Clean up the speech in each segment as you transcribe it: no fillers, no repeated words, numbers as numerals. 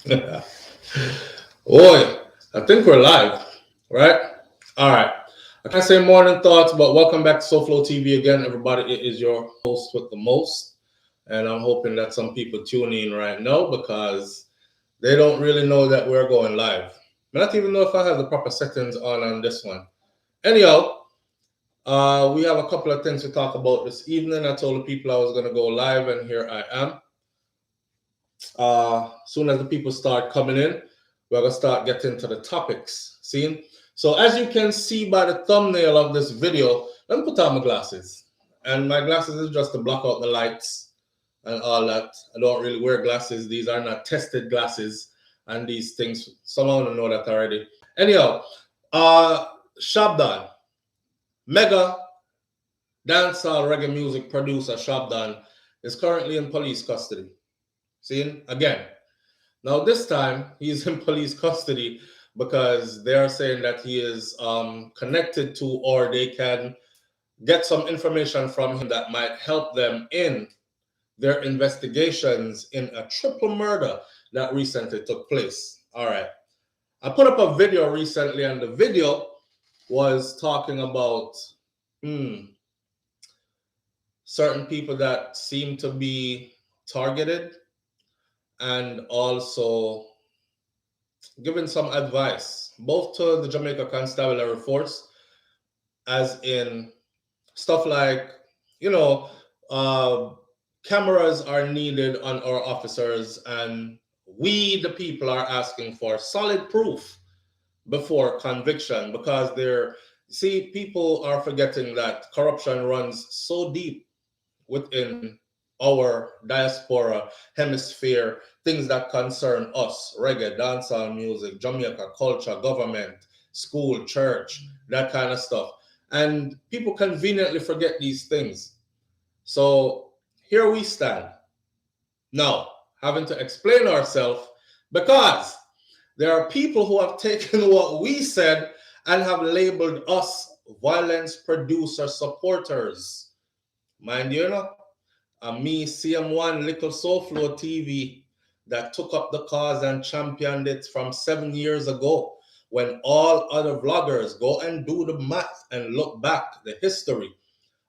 Boy, I think we're live, right? All right. I can't say morning thoughts, but welcome back to SouFLoTV again, everybody. It is your host with the most, and I'm hoping that some people tune in right now because they don't really know that we're going live. I don't even know if I have the proper settings on this one. Anyhow, we have a couple of things to talk about this evening. I told the people I was going to go live, and here I am. Soon as the people start coming in, we're gonna start getting to the topics. See? So as you can see by the thumbnail of this video, let me put on my glasses. And my glasses is just to block out the lights and all that. I don't really wear glasses. These are not tested glasses and these things. Someone will know that already. Anyhow, Shabdon, mega dancehall reggae music producer Shabdon is currently in police custody. See, again. Now this time he's in police custody because they are saying that he is connected to, or they can get some information from him that might help them in their investigations in a triple murder that recently took place. All right. I put up a video recently, and the video was talking about certain people that seem to be targeted, and also giving some advice, both to the Jamaica Constabulary Force, as in stuff like, cameras are needed on our officers, and we, the people, are asking for solid proof before conviction because people are forgetting that corruption runs so deep within our diaspora hemisphere, things that concern us, reggae, dancehall music, Jamaica culture, government, school, church, that kind of stuff. And people conveniently forget these things. So here we stand now, having to explain ourselves because there are people who have taken what we said and have labeled us violence producer supporters. Mind you, me, CM1, Little SouFLoTV, that took up the cause and championed it from 7 years ago, when all other vloggers, go and do the math and look back the history.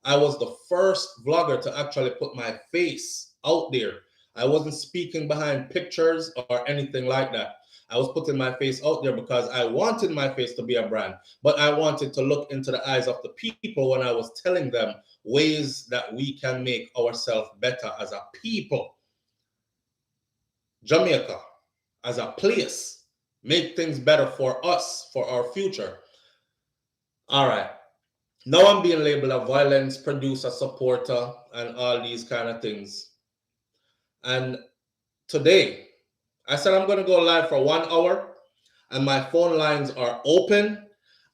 I was the first vlogger to actually put my face out there. I wasn't speaking behind pictures or anything like that. I was putting my face out there because I wanted my face to be a brand, but I wanted to look into the eyes of the people when I was telling them ways that we can make ourselves better as a people. Jamaica, as a place, make things better for us, for our future. All right. Now I'm being labeled a violence producer, supporter, and all these kind of things. And today, I said I'm going to go live for 1 hour, and my phone lines are open.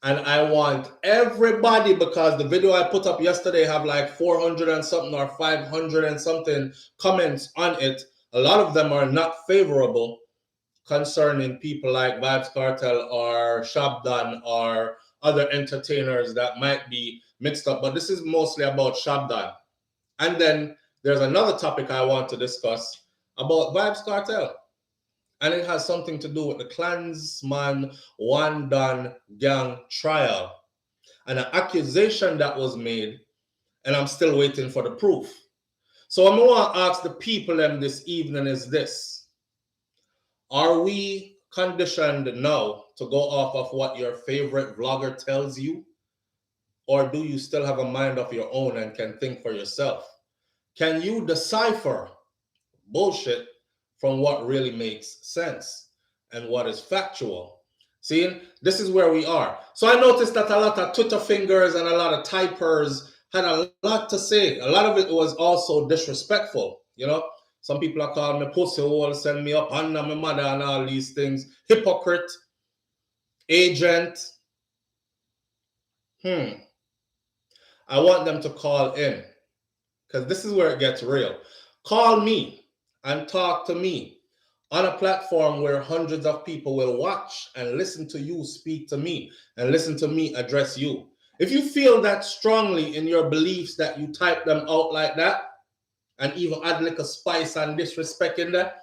And I want everybody, because the video I put up yesterday have like 400 and something or 500 and something comments on it. A lot of them are not favorable concerning people like Vybz Kartel or Shabdon or other entertainers that might be mixed up. But this is mostly about Shabdon. And then there's another topic I want to discuss about Vybz Kartel. And it has something to do with the Klansman One Don gang trial and an accusation that was made, and I'm still waiting for the proof. So I'm going to ask the people this evening is this: are we conditioned now to go off of what your favorite vlogger tells you? Or do you still have a mind of your own and can think for yourself? Can you decipher bullshit from what really makes sense and what is factual? See, this is where we are. So I noticed that a lot of Twitter fingers and a lot of typers had a lot to say. A lot of it was also disrespectful. Some people are calling me pussy hole, send me up under my mother and all these things. Hypocrite, agent. I want them to call in, because this is where it gets real. Call me and talk to me on a platform where hundreds of people will watch and listen to you speak to me and listen to me address you. If you feel that strongly in your beliefs that you type them out like that and even add like a spice and disrespect in there,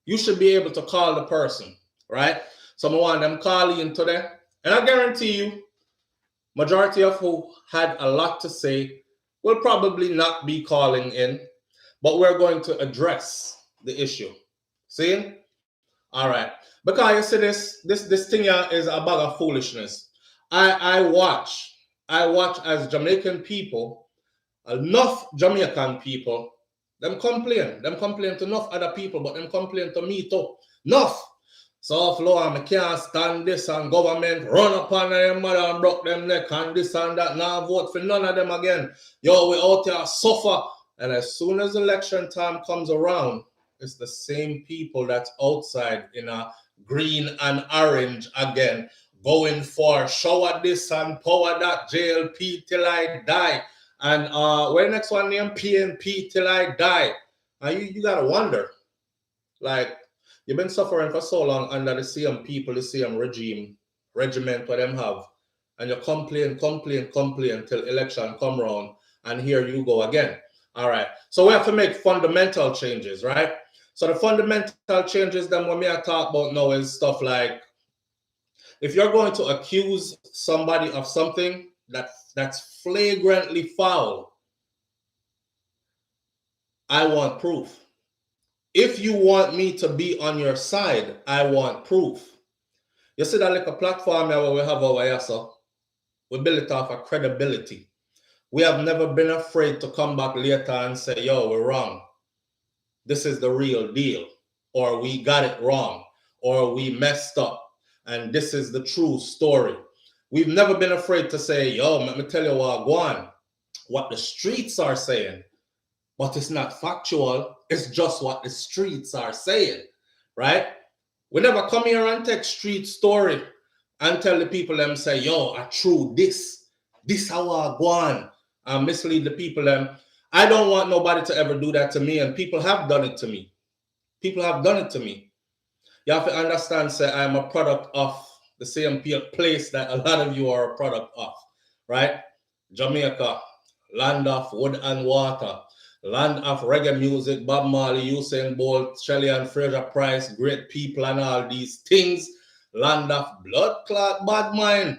You should be able to call the person, right? So I want them call in today. And I guarantee you, majority of who had a lot to say will probably not be calling in, but we're going to address the issue. See? All right. Because you see this thing here is a bag of foolishness. I watch as Jamaican people, enough Jamaican people, them complain to enough other people, but them complain to me too. Enough. Soft law, I can't stand this, and government run upon them mother and broke them neck and this and that. Now vote for none of them again. Yo, we out here suffer. And as soon as election time comes around, it's the same people that's outside in a green and orange again, going for shower this and power that, JLP till I die. And where next one name? PNP till I die. And you gotta wonder, like, you've been suffering for so long under the same people, the same regiment what them have. And you complain till election come around, and here you go again. All right. So we have to make fundamental changes, right? So the fundamental changes that when we are talking about now is stuff like, if you're going to accuse somebody of something that's flagrantly foul, I want proof. If you want me to be on your side, I want proof. You see that like a platform where we have our YASA, we build it off of credibility. We have never been afraid to come back later and say, yo, we're wrong. This is the real deal. Or we got it wrong. Or we messed up. And this is the true story. We've never been afraid to say, yo, let me tell you what, go on. What the streets are saying. But it's not factual. It's just what the streets are saying. Right? We never come here and take street story and tell the people them say, yo, I true this how I go on, and mislead the people them. I don't want nobody to ever do that to me, and people have done it to me. People have done it to me. You have to understand, say, I'm a product of the same place that a lot of you are a product of, right? Jamaica, land of wood and water, land of reggae music, Bob Marley, Usain Bolt, Shelley and Fraser Price, great people and all these things. Land of blood clot, bad mind.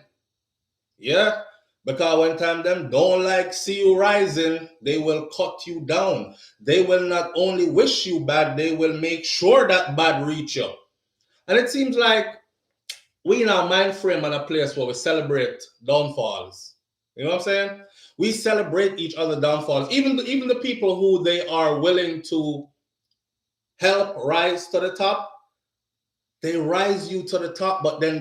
Yeah? Because when time them don't like see you rising, they will cut you down. They will not only wish you bad, they will make sure that bad reach you. And it seems like we in our mind frame and a place where we celebrate downfalls. You know what I'm saying? We celebrate each other's downfalls. Even the people who they are willing to help rise to the top, they rise you to the top, but then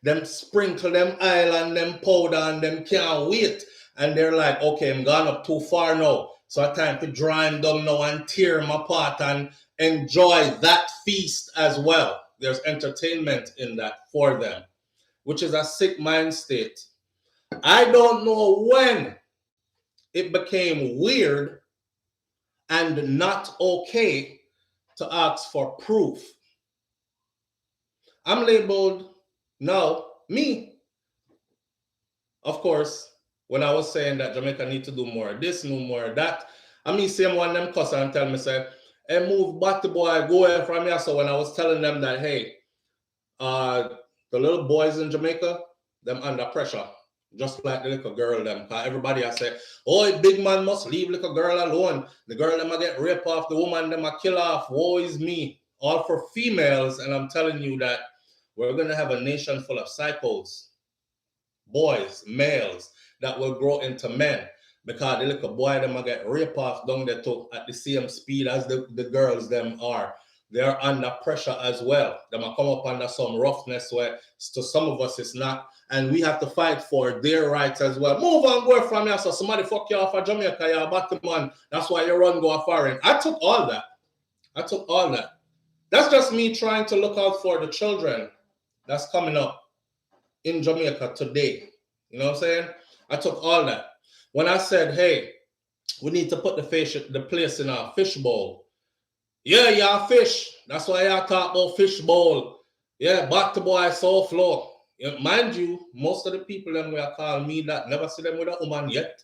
them sprinkle them oil and them powder and them can't wait. And they're like, okay, I'm gone up too far now. So I time to dry them down now and tear them apart and enjoy that feast as well. There's entertainment in that for them, which is a sick mind state. I don't know when it became weird and not okay to ask for proof. I'm labeled now me. Of course, when I was saying that Jamaica need to do more of this, no more of that, I mean, same one them cuss and tell me, say, hey, move back the boy, go away from here. So when I was telling them that, hey, the little boys in Jamaica, them under pressure, just like the little girl them. Everybody I say, oh, big man must leave little girl alone. The girl them I get raped off, the woman them I kill off. Woe is me. All for females, and I'm telling you that we're going to have a nation full of psychos, boys, males, that will grow into men. Because the little boy them I get raped off down there too at the same speed as the girls them are. They're under pressure as well. They might come up under some roughness where to some of us it's not. And we have to fight for their rights as well. Move on, go from here. So somebody fuck you off of Jamaica, you're a bottom man. That's why you run, go a foreign. I took all that. That's just me trying to look out for the children that's coming up in Jamaica today. You know what I'm saying? I took all that. When I said, hey, we need to put the place in our fishbowl. Yeah, y'all fish. That's why y'all talk about fishbowl. Yeah, back to boy, SouFLo. Yeah, mind you, most of the people them will call me that never see them with a woman yet.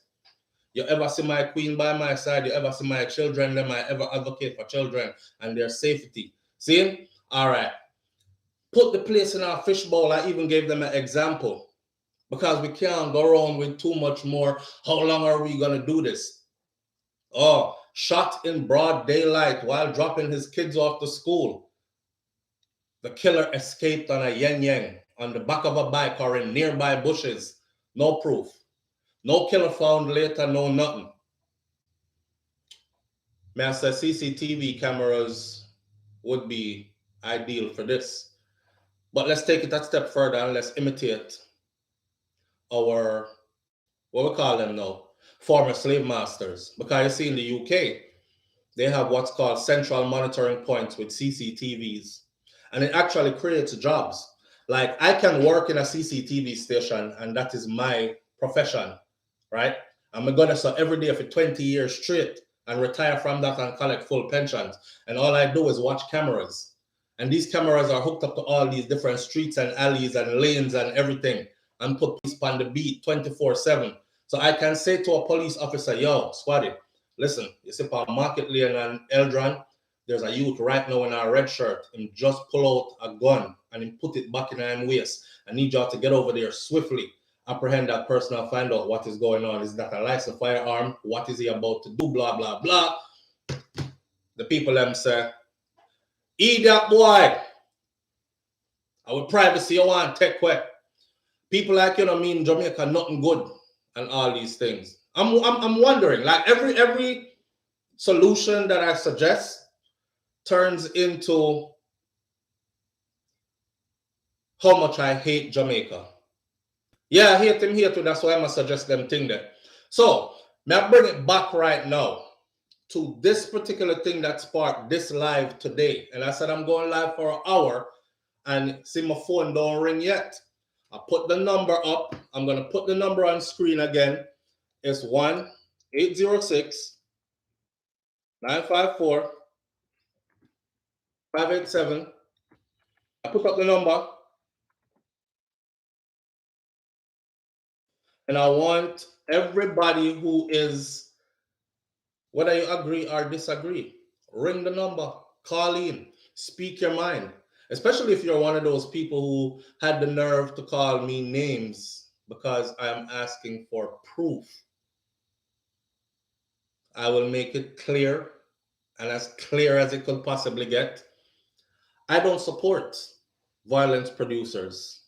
You ever see my queen by my side? You ever see my children? Them I ever advocate for children and their safety. See? All right. Put the place in our fishbowl. I even gave them an example because we can't go around with too much more. How long are we going to do this? Oh, shot in broad daylight while dropping his kids off to school. The killer escaped on a yen on the back of a bike or in nearby bushes. No proof. No killer found later, no nothing. Master CCTV cameras would be ideal for this. But let's take it a step further and let's imitate our, what we call them now, former slave masters. Because you see in the UK, they have what's called central monitoring points with CCTVs. And it actually creates jobs. Like I can work in a CCTV station and that is my profession, right? I'm gonna so every day for 20 years straight and retire from that and collect full pensions. And all I do is watch cameras. And these cameras are hooked up to all these different streets and alleys and lanes and everything and put police on the beat 24/7. So I can say to a police officer, yo, squaddy, listen, you see for Market Lane and Eldron, there's a youth right now in our red shirt and just pull out a gun and he put it back in our waist. I need y'all to get over there swiftly, apprehend that person and find out what is going on. Is that a licensed firearm? What is he about to do? Blah, blah, blah. The people them say, idiot boy. Our privacy you want take away. People like you know mean Jamaica nothing good and all these things. I'm wondering, like every solution that I suggest turns into how much I hate Jamaica. Yeah, I hate him here too. That's why I'm gonna suggest them thing there. So, may I bring it back right now to this particular thing that sparked this live today. And I said I'm going live for an hour and see my phone don't ring yet. I put the number up. I'm gonna put the number on screen again. It's 1-806-954-587. I put up the number. And I want everybody who is, whether you agree or disagree, ring the number, call in, speak your mind. Especially if you're one of those people who had the nerve to call me names because I'm asking for proof. I will make it clear and as clear as it could possibly get. I don't support violence producers.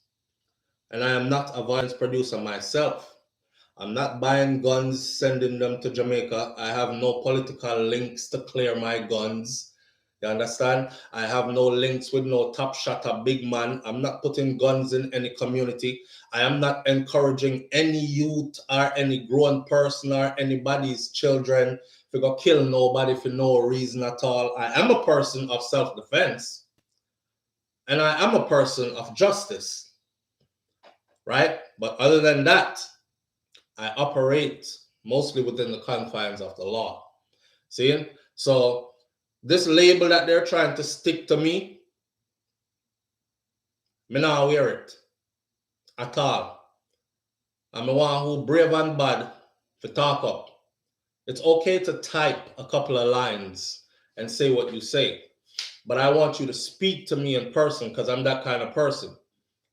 And I am not a violence producer myself. I'm not buying guns, sending them to Jamaica. I have no political links to clear my guns. You understand? I have no links with no top shotter big man. I'm not putting guns in any community. I am not encouraging any youth or any grown person or anybody's children to go kill nobody for no reason at all. I am a person of self-defense. And I am a person of justice. Right? But other than that, I operate mostly within the confines of the law. See? So this label that they're trying to stick to me not wear it at all. I'm the one who brave and bad to talk up. It's okay to type a couple of lines and say what you say. But I want you to speak to me in person because I'm that kind of person.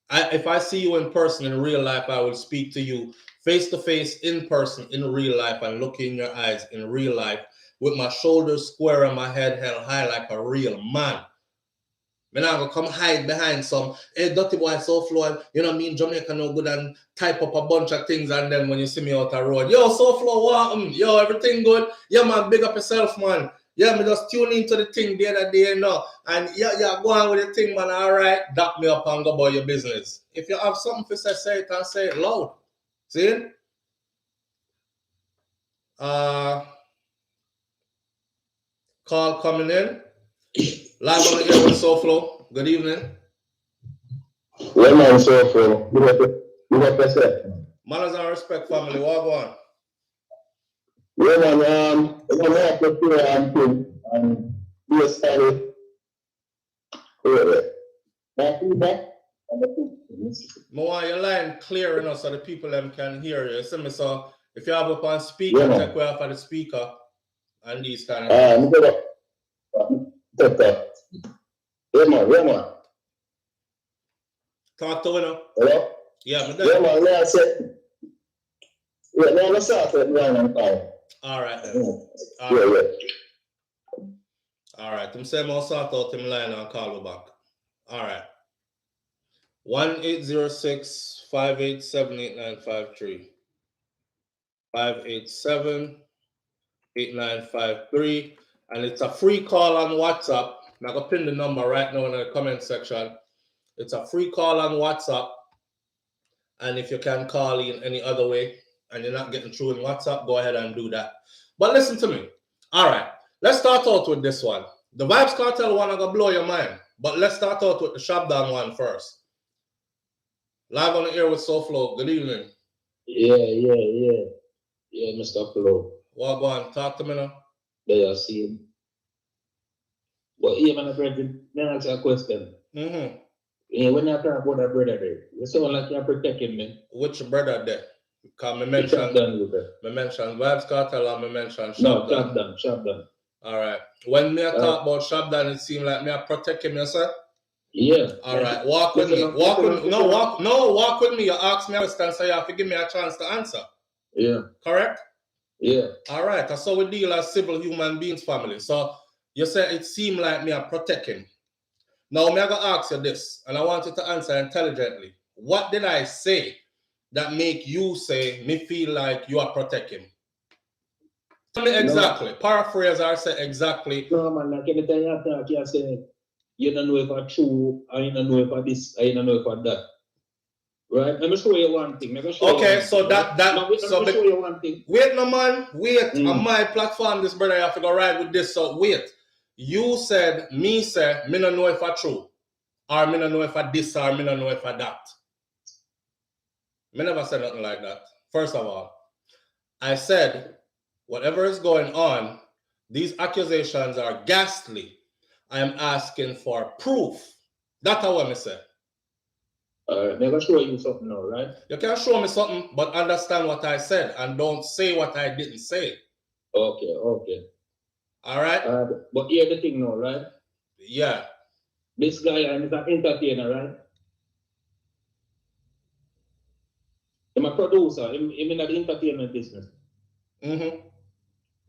If I see you in person in real life, I will speak to you face to face in person in real life and look in your eyes in real life with my shoulders square and my head held high like a real man. I'm not gonna come hide behind some, hey, dirty boy, SouFLo, you know what I mean, Jamaica no good, and type up a bunch of things, and then when you see me out the road, yo, SouFLo, what? Yo, everything good? Yeah, man, big up yourself, man. Yeah, me just tune into the thing the other day, you know, and yeah, go on with the thing, man, all right, dap me up and go about your business. If you have something to say it and say it loud. See? Call coming in. Live on the air with SouFLo. Good evening. Yeah, man, SouFLo. You got yourself. Manners and respect, family. What go on? Yeah, man, I'm going to have to play and be a study. I want your line clear enough so the people them can hear you. See me, so if you have up on speaker, yeah, take away off of the speaker and these kind of things. Yeah, man. Talk to me. Hello? Yeah, I'm Yeah, there. man, yeah, I said, yeah, no, let's start with line and call. All right then. Yeah, All right. yeah. All right. I'm saying I'll sort out him line and call you back. All right. 1-806-587-8953. 587-8953. And it's a free call on WhatsApp. I'm going to pin the number right now in the comment section. It's a free call on WhatsApp. And if you can call in any other way and you're not getting through in WhatsApp, go ahead and do that. But listen to me. All right. Let's start out with this one. The Vybz Kartel one I'm going to blow your mind. But let's start out with the Shabdon one first. Live on the air with SouFLo. Good evening. Yeah, Mr. Flo. Well, go on. Talk to me now. They are seeing. But yeah, man, let me ask you a question. Mm-hmm. Yeah, when you talk about that brother there, you sound like you're protecting me. Which brother there? Because me mention Vybz Kartel and me mention Shabdon. No, Shabdon. All right. When me talk about Shabdon, it seems like me I protect him, yes, sir? Yeah. All right. Walk with me. Walk with me. Walk with me. You ask me a question, so you have to give me a chance to answer. Yeah. Correct? Yeah. All right. That's how we deal as civil human beings, family. So you say it seemed like me I protect him. Now, I'm going to ask you this, and I want you to answer intelligently. What did I say that make you say me feel like you are protecting him? Tell me exactly. No. Paraphrase or say exactly. No, man, like anytime you talk, you say, you don't know if it's true, or you don't know if it's this, or you don't know if it's that. Right? Let me show you one thing. Okay, so let me show you one thing. Wait, no, man. Wait. On my platform, this brother, you have to go ride with this. So, wait. You said, me say, me don't know if it's true. Or me don't know if it's this, or me don't know if it's that. Me never said nothing like that. First of all, I said, whatever is going on, these accusations are ghastly. I am asking for proof. That's what I said. I'm going to show you something now, right? You can show me something, but understand what I said and don't say what I didn't say. Okay. All right? But here's the thing now, right? Yeah. This guy is an entertainer, right? I'm a producer. I'm in the entertainment business. Mm-hmm.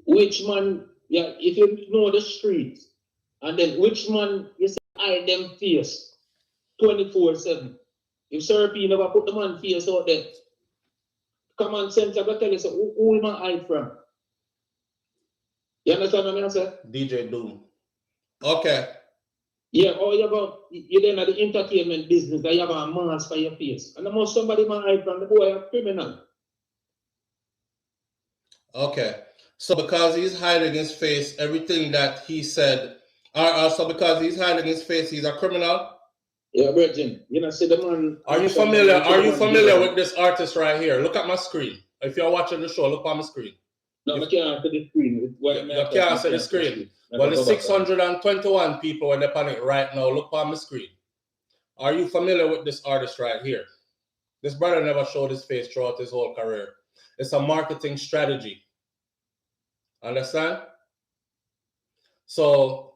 Which man, yeah, if you know the streets, and then which man you say hide them face 24/7. If Sir P never put the man face out there, common sense, I gotta tell you, so who am I hide from? You understand what I say? DJ Doom. Okay. Yeah, or you're then at the entertainment business, that you have a mask for your face. And the most somebody might hide from the boy a criminal. Okay. So because he's hiding his face, everything that he said, so because he's hiding his face, he's a criminal? Yeah, Virgin. You know, see the man. Are you familiar with this artist right here? Look at my screen. If you're watching the show, look on my screen. No, I can't see the screen. You can't see the screen. Well, the 621 people are on it right now. Look on my screen. Are you familiar with this artist right here? This brother never showed his face throughout his whole career. It's a marketing strategy. Understand? So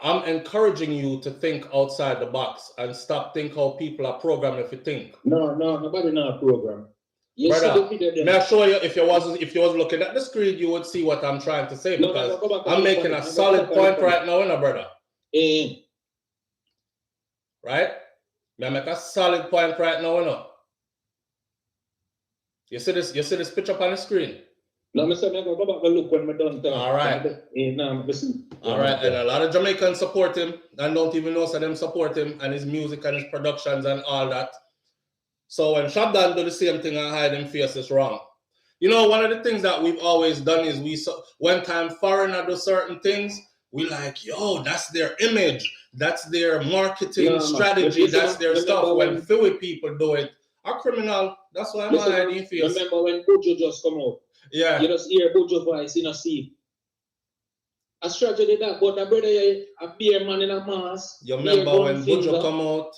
I'm encouraging you to think outside the box and stop think how people are programmed if you think. No, nobody not program. Brother, may I show you if you was looking at the screen, you would see what I'm trying to say because I'm making a solid point right now, brother. Right? May I make a solid point right now, You see this picture up on the screen? No, I'm saying go back and look when we're done. All right. All right, and a lot of Jamaicans support him and don't even know so them support him and his music and his productions and all that. So when Shabdon do the same thing and hide him face is wrong. You know, one of the things that we've always done is when time foreigner do certain things, we like, yo, that's their image, that's their marketing strategy, that's their stuff. When Philly people do it, a criminal, that's why I'm hiding face. Remember when Buju just come out? Yeah. You just hear Buju voice in a sea. A strategy that, but the brother, a beer man in a mask. You remember when Buju come out?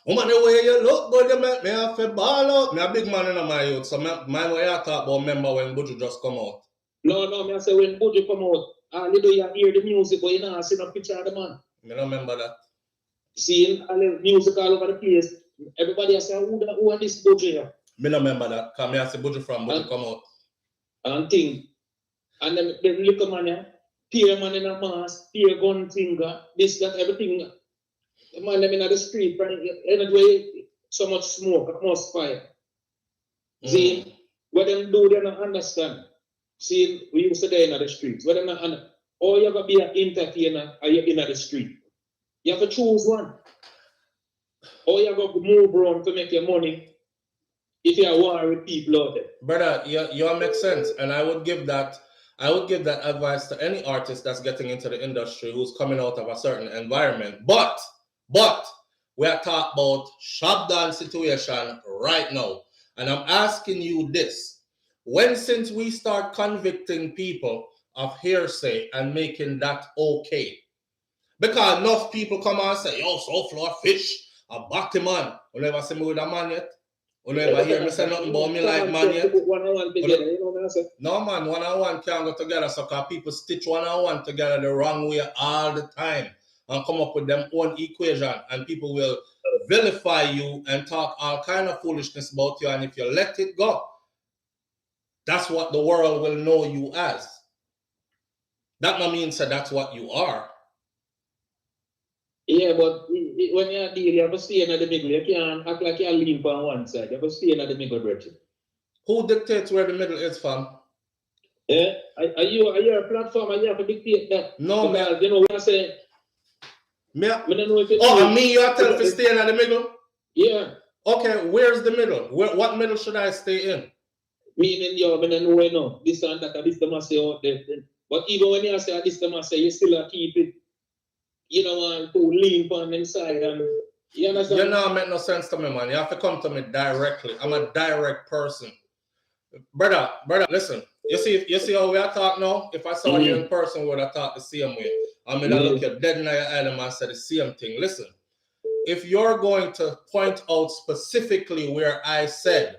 Woman, the way you look good, you make me have to ball out. Me a big man in my youth, so mind what you talk about, remember when Buju just come out. No, me I say when Buju come out, all you do, you hear the music, but you don't see no picture of the man. Me don't remember that. Seeing all the music all over the place, everybody has said, who are this budget here? Me don't remember that. Because me have to budget from budget come out. And thing. And then the little man here, peer man in a mask, peer gun finger, this, that, everything. The man them in the street, anyway, so much smoke, atmosphere. See, what them do, they don't understand. See, we used to be in the streets. What them not understand. Or you have to be an entertainer, or you're in the street. You have to choose one. Or you have to move around to make your money if you are war with people out there. Brother, you make sense. And I would give that advice to any artist that's getting into the industry who's coming out of a certain environment. But we are talking about Shabdon situation right now. And I'm asking you this. Since we start convicting people of hearsay and making that okay? Because enough people come and say, yo, SouFLo fish, a batty man. You never see me with a man yet? You never hear me say nothing about me like man yet? No man, one-on-one can't go together. So cause people stitch one-on-one together the wrong way all the time and come up with them own equation, and people will vilify you and talk all kind of foolishness about you, and if you let it go, that's what the world will know you as. That no means that that's what you are. Yeah, but when you're dealing, you have to stay in the middle. You can't act like you're lean on one side. You have to stay in the middle, Bridget. Who dictates where the middle is, fam? Yeah, are you a platform and you have to dictate that? No, because, man. You know, when I say, me, I don't know if it's I mean you are telling me to stay in the middle? Yeah. Okay, where's the middle? What middle should I stay in? Meaning, I don't know, this and that, this the must say out there. But even when you say this the must say, you still keep it, you don't want to lean on inside. And you understand? You know, it make no sense to me, man. You have to come to me directly. I'm a direct person. Brother, listen. You see how we are talking now? If I saw you in person, we would have talked the same way. I mean, I look you dead in your eye and say the same thing. Listen, if you're going to point out specifically where I said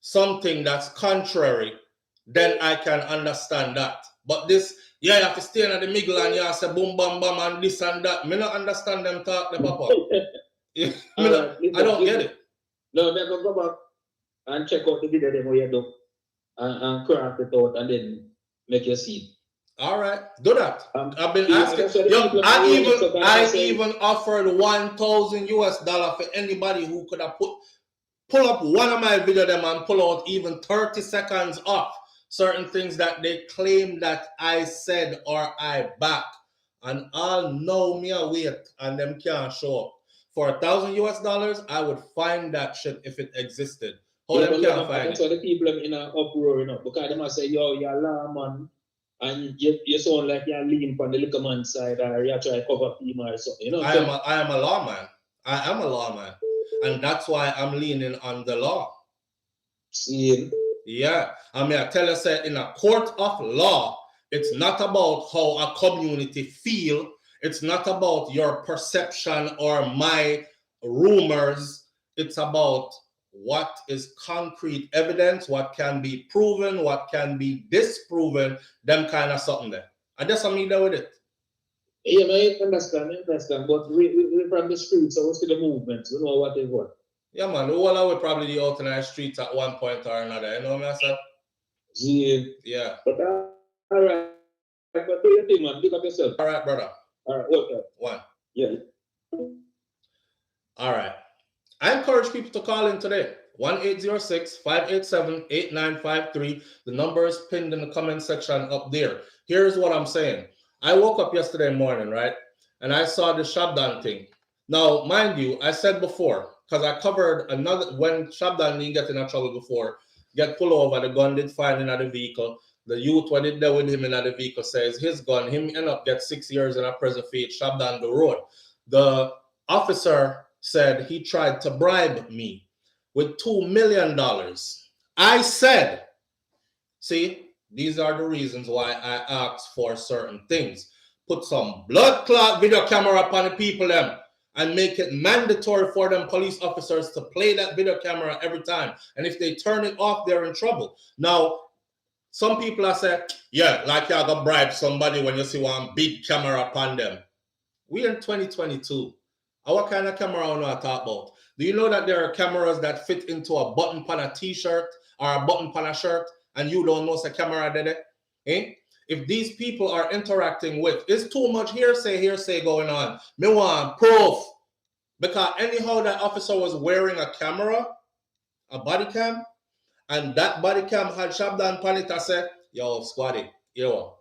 something that's contrary, then I can understand that. But this, you have to stay in the middle and you say boom, bam, bam, and this and that. Me not understand them talk, the papa. I don't get it. No, then go back and check out the video them you do and craft it out and then make your seed. All right, do that. I've been asking. I even offered $1,000 for anybody who could have pull up one of my video them and pull out even 30 seconds off certain things that they claim that I said or I back. And I'll know me a wait and them can't show up. For $1,000, I would find that shit if it existed. How them can't find it? So the people in an uproar, you know, because they must say, yo, you're a lawman, and you sound like you're leaning from the little man's side, or you're trying to cover people or something, you know? I am a lawman. I am a lawman. And that's why I'm leaning on the law. See? Yeah. I mean, I tell you, say, in a court of law, it's not about how a community feel. It's not about your perception or my rumors. It's about what is concrete evidence, what can be proven, what can be disproven, them kind of something there. I just am there with it. Yeah, I understand. But we from the streets, so we see the movements. We know what they want. Yeah, man. The whole would probably be out in the streets at one point or another. You know what I mean, sir? Yeah. But all right. But do your thing, man. Pick up yourself. All right, brother. All right, okay. One. Yeah. All right. I encourage people to call in today. 1-806-587-8953. The number is pinned in the comment section up there. Here's what I'm saying. I woke up yesterday morning, right? And I saw the Shabdon thing. Now, mind you, I said before, because I covered another, when Shabdon didn't get in trouble before, get pulled over, the gun did find in the vehicle. The youth, when they there with him in the vehicle, says his gun, him end up get 6 years in a prison for it, Shabdon the road. The officer said he tried to bribe me with $2 million. I said, see, these are the reasons why I asked for certain things. Put some blood clot video camera upon the people them and make it mandatory for them police officers to play that video camera every time. And if they turn it off, they're in trouble. Now, Some people are saying, yeah, like you gotta bribe somebody when you see one big camera upon them. We in 2022. What kind of camera I want to talk about? Do you know that there are cameras that fit into a button on a t-shirt or a button on a shirt and you don't know it's a camera did it? Eh? If these people are interacting with, it's too much hearsay going on. Me want proof. Because anyhow that officer was wearing a camera, a body cam, and that body cam had Shabdon on it. I said, yo, squaddy, yo,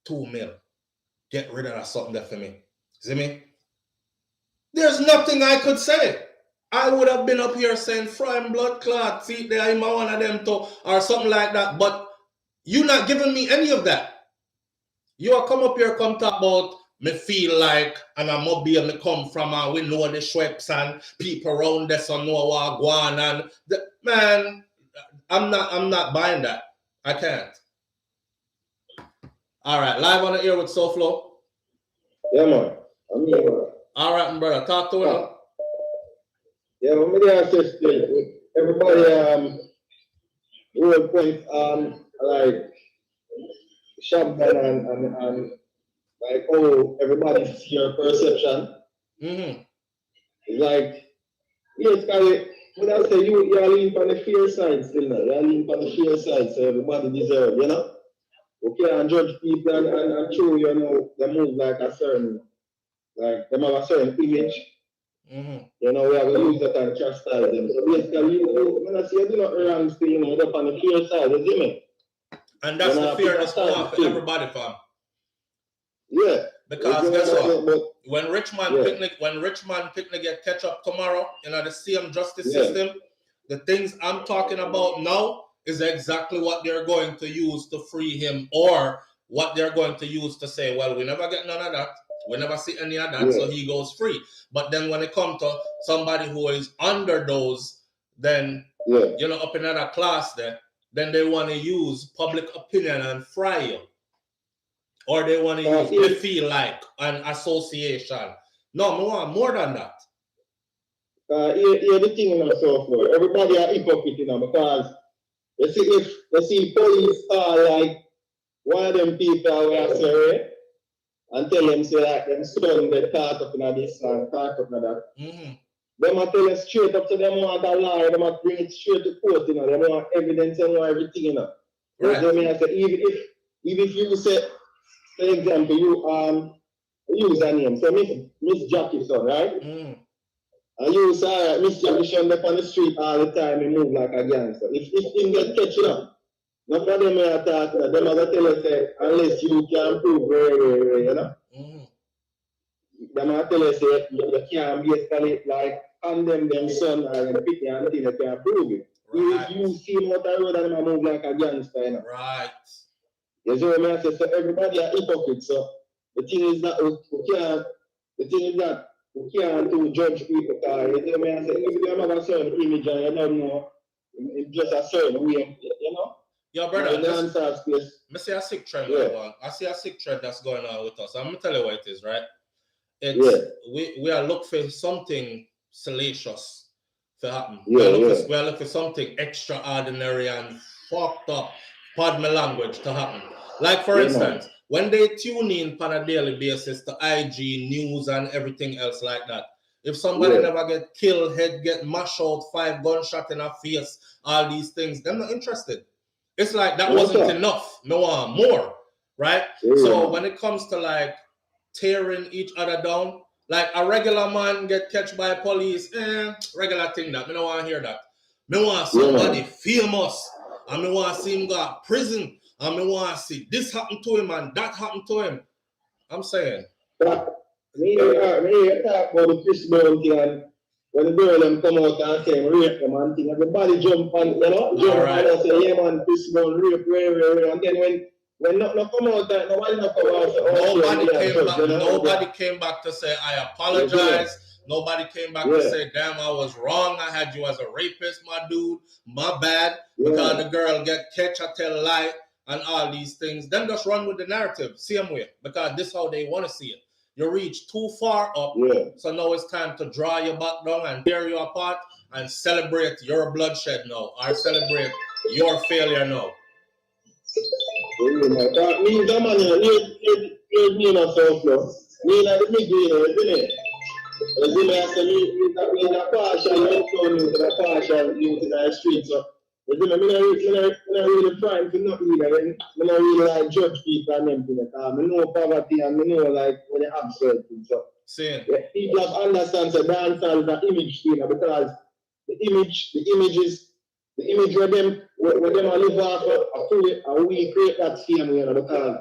2 mil. Get rid of that something there for me. See me? There's nothing I could say. I would have been up here saying frying blood clot, see there I'm one of them too, or something like that. But you not giving me any of that. You are come up here, come talk about me feel like, and I'm up here, me come from, and we know the Schweppes and people around there so know what go on, and man, I'm not buying that. I can't. All right, live on the air with SouFlo. Yeah, man. I'm here, man. All right, brother, talk to him. Yeah, I'm going to say everybody, will point, like, Shabdon and like, oh, everybody see your perception. Mm-hmm. It's like, yes, when I say you're leaning on the fear side still now. You're leaning on the fear side, so everybody deserves, you know? Okay, and judge people and show, you know, they move like a certain, like, they have a certain image. Mm-hmm. You know, we have to use that and chastise them. So basically, when I say you do not wrong thing, you know, up on the fear side, you see me? And that's the fairness I want for everybody, fam. Yeah. Because guess what? When Richmond Picnic get catch up tomorrow, you know, the same justice system, the things I'm talking about now is exactly what they're going to use to free him, or what they're going to use to say, well, we never get none of that. We never see any of that, so he goes free. But then when it comes to somebody who is under those, then, you know, up in another class there, then they want to use public opinion and fry you. Or they want to use they feel like an association. No, more than that. Here the thing in so forth. Everybody are hypocrite, you know, because you see if you see police are like one of them people who are sorry and tell them say like them son they caught up in this and caught up in that. Mm-hmm. Them are tell us straight up to them want a lie, them are bring it straight to court, you know, they want evidence and want everything, you know. Right. You know, I say, even if you say, for example, you use a name, so Miss Jackie son, right? Mm. And you say Miss Jackie son up on the street all the time and move like a gangster. If him get catching up, none of them are talking, them are gonna tell us say, unless you can prove very, you know. Mm. Them are tell us say you can't basically like condemn them son and pick and nothing that can prove it. Right. If you see him out the road and move like a gangster, you know. Right. You see what I say? So everybody are hypocrite. So the thing is that we can't judge people because you see what I say? If you have a certain image and you don't know, it's just a certain way, you know? Yo, brother, I see a sick trend going on. I see a sick trend that's going on with us. I'm gonna tell you what it is, right? It's we are looking for something salacious to happen. We are looking for something extraordinary and fucked up, pardon my language, to happen. Like for instance, when they tune in on a daily basis to IG news and everything else like that, if somebody never get killed, head get mashed out, 5 gunshot in her face, all these things, they're not interested. It's like that wasn't enough. No one more, right? So when it comes to like tearing each other down, like a regular man get catch by police, regular thing that. Me don't want to hear that. Me want somebody famous, and me want to see him go to prison, and me want to see this happen to him and that happen to him. I'm saying. Me talk about the fishbone thing, and when the girl them come out and say rape them and thing, everybody jump on, you know, and say, yeah man, fishbone, rape, and then when nothing come out, nobody not come out. Nobody came back to say I apologize. Nobody came back to say, damn, I was wrong. I had you as a rapist, my dude. My bad. Because the girl get catch, I tell lie, and all these things. Then just run with the narrative, same way. Because this is how they want to see it. You reach too far up, so now it's time to draw your back down and tear you apart and celebrate your bloodshed now, or celebrate your failure now. That means the man, me in a SouFLo. Me in the middle, isn't it? Isn't it? I say, me in a partial, a partial youth in the street. So, isn't it? Me not really trying to not either. Me not really like judge people and them things. I know poverty and I know like when they have certain things. So, people have understand the dancehall is an image thing because the image where them live off and we create that fame, you know, because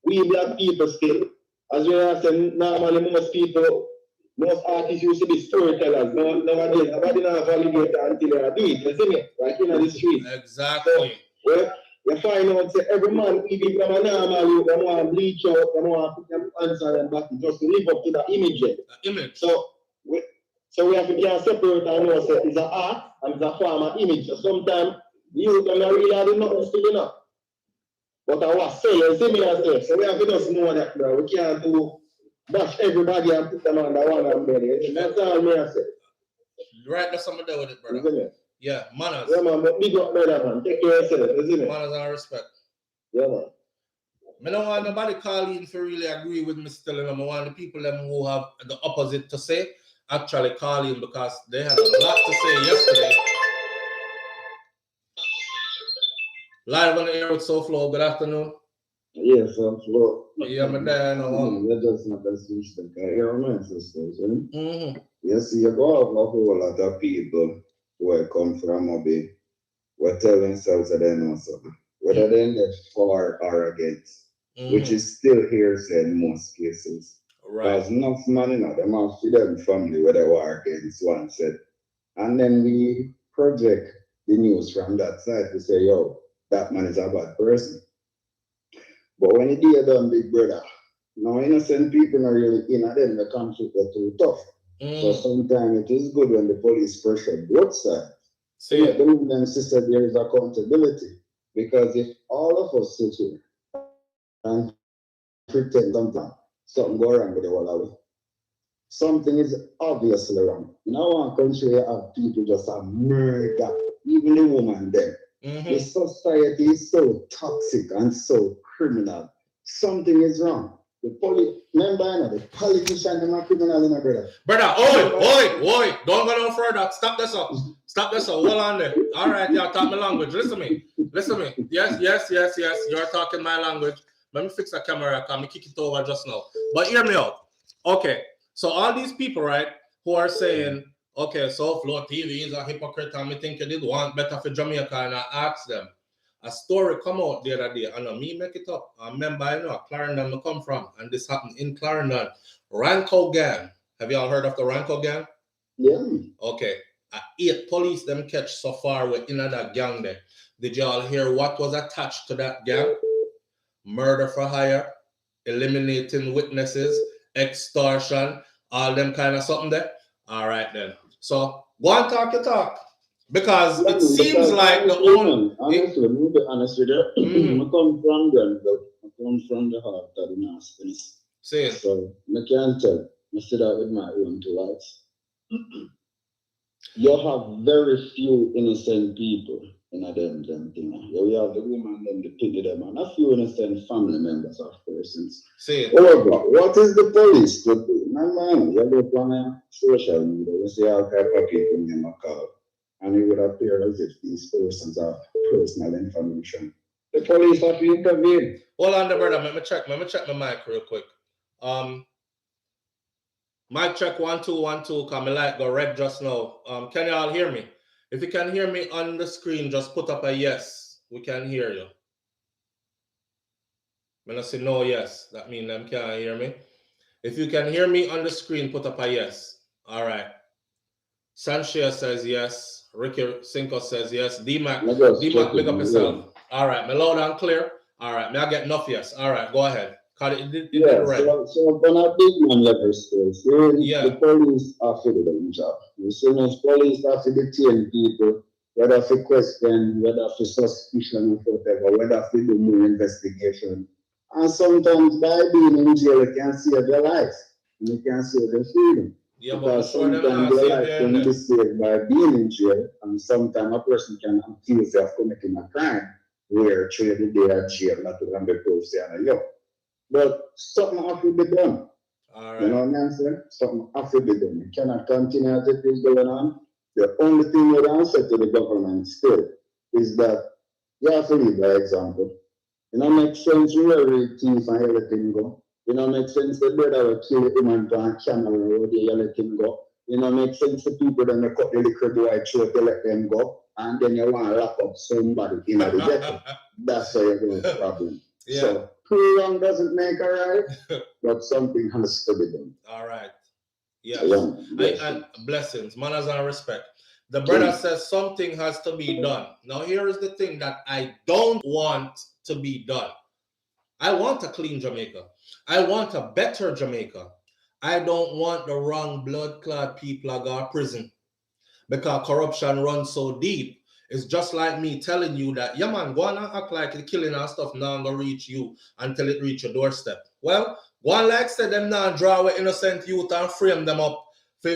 we black people still, as we have said, normally most artists used to be storytellers. Nowadays, nobody now validate until they are doing it, you see me? Like in the street. Exactly. So, you find out say every man, even from a normal youth, they want to bleach out, they want to put them hands on them back just to live up to that image. So we have to get separate and know say it's an art and it's a form of image. So sometimes you don't really have nothing still enough. But I was saying, you see me I say, so we have to just know that, bro. We can't do bash everybody and put them on the one umbrella. That's all me I say. Right, that's something there with it, brother. Yeah, manners. Yeah, man, but big up, brother, man. Take care of yourself, isn't it? Manners and respect. Yeah, man. I don't want nobody calling to really agree with me still. I want the people them who have the opposite to say actually call in because they had a lot to say yesterday. Live on the air with SouFLo. Good afternoon. Yes, SouFLo. Yeah, I'm there. That's just not a system. I hear my sisters. You see, you go have a whole lot of people who come from Mobi who tell themselves that they know something. Whether they're for or against, which is still hearsay in most cases. Right. Because enough man, you know, them have to them family where they were against one said. And then we project the news from that side to say, yo, that man is a bad person. But when it is done, big brother, now innocent people are really in them, the conflict are too tough. So sometimes it is good when the police pressure both sides. So let them and sister, there is accountability. Because if all of us sit here and pretend something go wrong with the whole of it, something is obviously wrong. In our country, you have people just have murder, even the woman there. The society is so toxic and so criminal. Something is wrong. The remember, the politicians are criminal in a brother. Brother, oi, don't go no further. Stop this up. Hold on there. All right, y'all talk my language. Listen to me. Yes. You're talking my language. Let me fix the camera. Let me kick it over just now. But hear me out. Okay, so all these people, right, who are saying, okay, SouFLoTV is a hypocrite and me think you did want better for Jamaica, and I asked them. A story come out the other day, and me make it up. I remember, I know, Clarendon I come from, and this happened in Clarendon. Ranko gang. Have y'all heard of the Ranko gang? Yeah. Okay. 8 police them catch so far within that gang there. Did y'all hear what was attached to that gang? Murder for hire, eliminating witnesses, extortion, all them kind of something there. All right then. So go and talk your talk. Because it seems like the only... Honestly, let me be honest with you. I come from them, but I come from the heart of the nastiness. So I can't tell. I say that with my own 2 eyes. You have very few innocent people in them thing. You have the woman, them, the pity them, and a few innocent family members of persons. However, what is the police to do? Man, you look on social media, you see all type of people in my call. And it would appear as if these persons have personal information. The police have to intervene. Hold on there, brother. Let me check my mic real quick. Mic check 1 2 1 2. Cause my light go red just now. Can y'all hear me? If you can hear me on the screen, just put up a yes. We can hear you. When I say no yes, that means them can't hear me. If you can hear me on the screen, put up a yes. All right. Sanchez says yes. Ricky Cinco says yes. D-Mac, big up yourself. All right, me loud and clear. All right, me I get enough yes. All right, go ahead. So when a big man level states, the police have to do their job. You see, most police have to detain people, whether for question, whether for suspicion, whatever, whether for do more investigation. And sometimes by being in jail, you can save your life. You can save your freedom. Yeah, because sometimes your life can be saved by being in jail, and sometimes a person can accuse you of committing a crime, where through the day at jail, not to be proof saying, yo. But something have to be done. All right. You know what I'm saying? Something have to be done. You cannot continue as it is going on. The only thing you can say to the government still is that you have to lead by example. You know, make sense where the things and everything go. You know, make sense the brother will kill him and on camera road, you let him go. You know, make sense the people that make up the liquor do I throat, you let them go. And then you want to lock up somebody in the ghetto. That's how you go the problem. Yeah. So, too long doesn't make a right, but something has to be done. All right. Yeah. And blessings, manners and respect. The brother says something has to be done. Now, here is the thing that I don't want to be done. I want a clean Jamaica. I want a better Jamaica. I don't want the wrong blood clot people that go to prison because corruption runs so deep. It's just like me telling you that, yeah, man, go on and act like the killing and stuff now going to reach you until it reach your doorstep. Well, go on like said them now draw with innocent youth and frame them up, for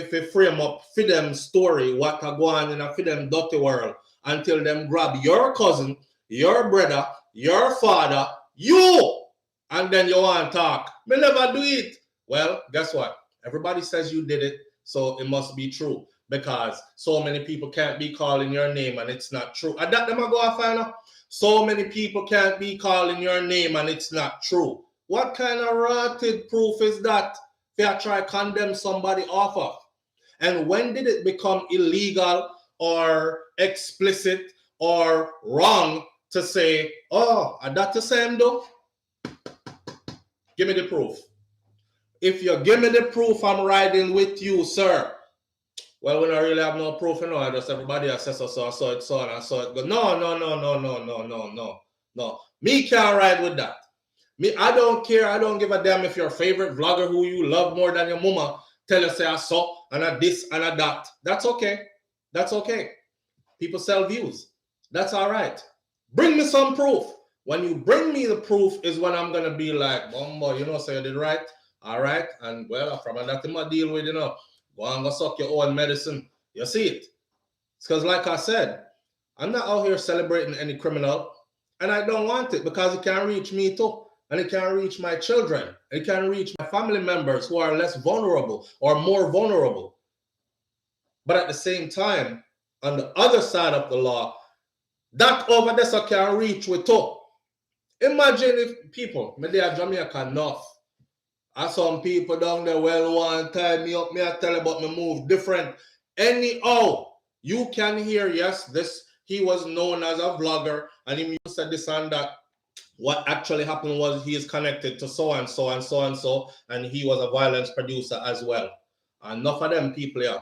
them story, what go on in a for them dirty world until them grab your cousin, your brother, your father, you, and then you want to talk. Me never do it. Well, guess what? Everybody says you did it, so it must be true. Because so many people can't be calling your name and it's not true. And that them I go off now. So many people can't be calling your name and it's not true. What kind of rotted proof is that if you try to condemn somebody off of? And when did it become illegal or explicit or wrong to say, oh, are that the same though? Give me the proof. If you give me the proof, I'm riding with you, sir. Well, when I really have no proof, you know, I just everybody assess us, so I saw it, so and I saw it. Go, no. Me can't ride with that. Me, I don't care. I don't give a damn if your favorite vlogger who you love more than your mama tell you say I saw and I this and I that. That's okay. That's okay. People sell views. That's all right. Bring me some proof. When you bring me the proof is when I'm gonna be like, Bumbo, you know, so you did right. All right. And well, from that thing I deal with, you know. Go and go suck your own medicine. You see it. It's because, like I said, I'm not out here celebrating any criminal, and I don't want it because it can reach me too, and it can reach my children, and it can reach my family members who are less vulnerable or more vulnerable. But at the same time, on the other side of the law, that over there can reach with too. Imagine if people, maybe they are Jamaica enough. I some people down there well want to tie me up. Me I tell you about me move different. Anyhow, you can hear, yes, this he was known as a vlogger and he said this and that. What actually happened was he is connected to so and so and so and so, and he was a violence producer as well. And enough of them people here,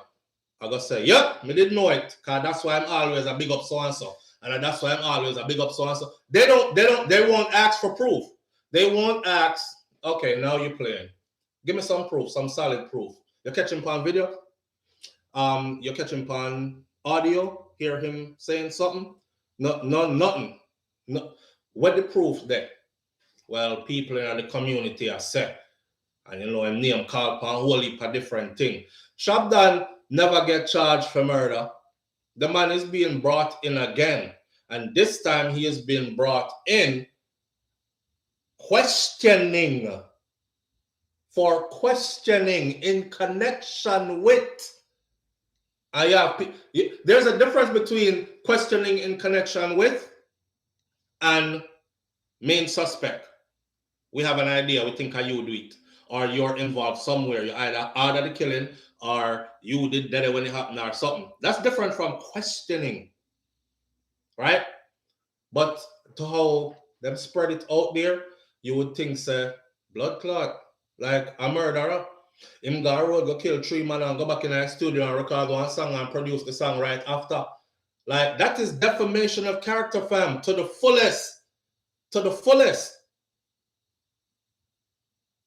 I gotta say, yep, me didn't know it, because that's why I'm always a big up so and so. And that's why I'm always a big up so and so. They won't ask for proof. They won't ask. Okay, now you're playing. Give me some proof, some solid proof. You're catching upon video. You're catching upon audio. Hear him saying something. No, nothing. No. What the proof there? Well, people in the community are set, and you know him name called upon a whole heap of different thing. Shabdon never get charged for murder. The man is being brought in again, and this time he is being brought in. Questioning in connection with. There's a difference between questioning in connection with and main suspect. We have an idea. We think how you do it, or you're involved somewhere. You either ordered the killing, or you did that when it happened, or something. That's different from questioning, right? But to how them spread it out there, you would think, say, blood clot, like a murderer. Him go road, go kill 3 men and go back in the studio and record one song and produce the song right after. Like, that is defamation of character, fam, to the fullest. To the fullest.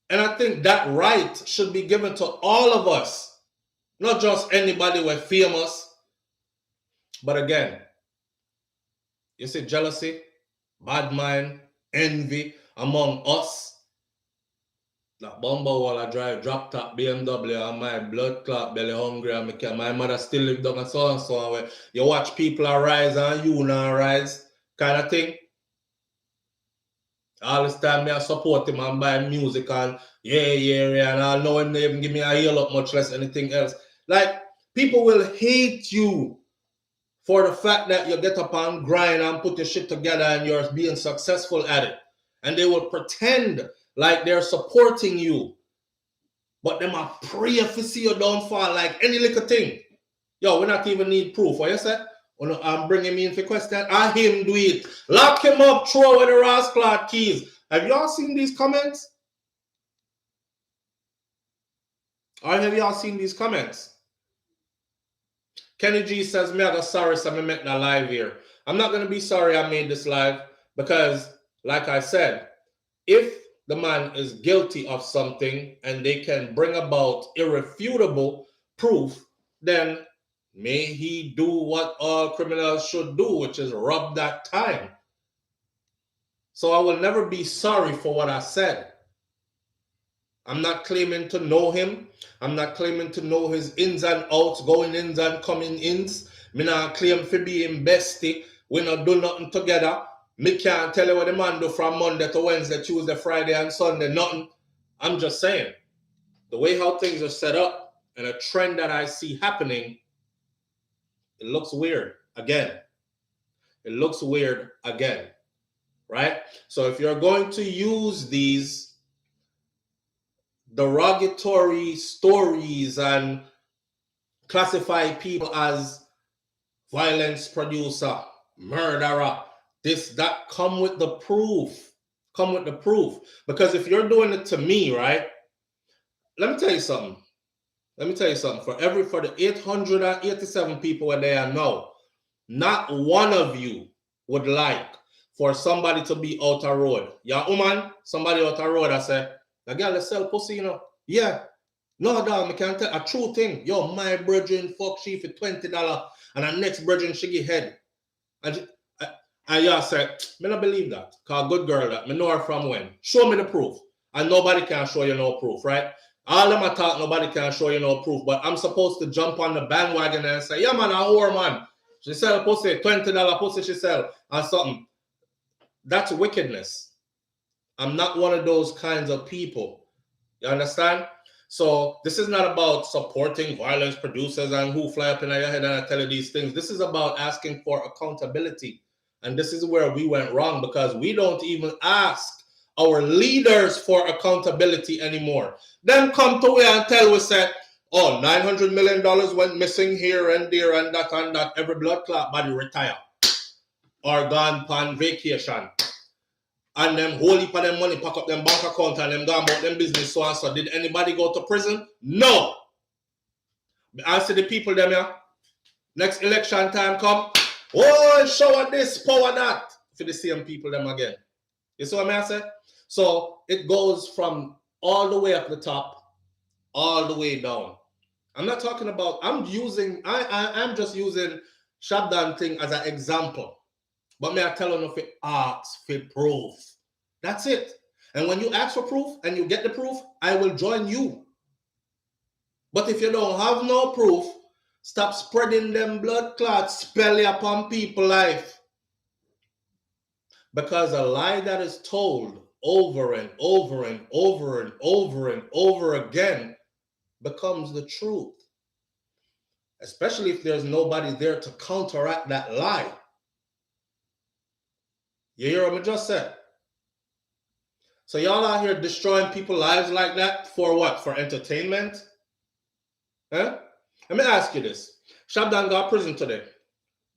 And I think that right should be given to all of us. Not just anybody we're famous. But again, you see jealousy, bad mind, envy among us. That bumbo while I drive drop top BMW and my blood clot belly hungry and my mother still live down and so where you watch people arise and you now rise kind of thing. All this time I support him and buy music and yeah, and I know him they even give me a heal up, much less anything else. Like, people will hate you for the fact that you get up and grind and put your shit together and you're being successful at it. And they will pretend like they're supporting you. But them a pray for see you downfall like any little thing. Yo, we not even need proof. What you say? I'm bringing me in for question. I him do it. Lock him up, throw away the rascal keys. Have y'all seen these comments? Or have y'all seen these comments? Kenny G says, me I got sorry, so I make that live here. I'm not going to be sorry I made this live because, like I said, if the man is guilty of something and they can bring about irrefutable proof, then may he do what all criminals should do, which is rob that time. So I will never be sorry for what I said. I'm not claiming to know him. I'm not claiming to know his ins and outs, going ins and coming ins. Me not claim to be him bestie. We not do nothing together. Me can't tell you what the man do from Monday to Wednesday, Tuesday, Friday, and Sunday. Nothing. I'm just saying, the way how things are set up and a trend that I see happening, it looks weird again. It looks weird again, right? So if you're going to use these derogatory stories and classify people as violence producer, murderer, this, that, come with the proof. Come with the proof. Because if you're doing it to me, right? Let me tell you something. For the 887 people where they are now, not one of you would like for somebody to be out a road. Yeah, woman, somebody out a road, I say, the girl that sell pussy, you know. Yeah. No, dog, I can't tell a true thing. Yo, my brethren fuck she for $20 and her next brethren she get head. And y'all say, me not believe that. Cause good girl that. Me know her from when. Show me the proof. And nobody can show you no proof, right? All them I talk, nobody can show you no proof. But I'm supposed to jump on the bandwagon and say, yeah, man, a whore, man. She sell pussy, $20 pussy she sell, or something. That's wickedness. I'm not one of those kinds of people. You understand? So this is not about supporting violence producers and who fly up in your head and I tell you these things. This is about asking for accountability. And this is where we went wrong because we don't even ask our leaders for accountability anymore. Then come to we and tell us that, oh, $900 million went missing here and there and that. Every blood clot body retire or gone on vacation. And them whole heap of them money pack up them bank account and them gone about them business so and so. Did anybody go to prison? No. Answer the people them here. Next election time come. Oh, shower this, power that. For the same people them again. You see what I say? So it goes from all the way up the top, all the way down. I'm not talking about, I'm just using Shabdon thing as an example. But may I tell you if it asks for proof. That's it. And when you ask for proof and you get the proof, I will join you. But if you don't have no proof, stop spreading them blood clots spelling upon people's life. Because a lie that is told over and over and over and over and over again becomes the truth. Especially if there's nobody there to counteract that lie. You hear what I just said? So y'all out here destroying people's lives like that for what? For entertainment? Huh? Let me ask you this. Shabdon got prison today.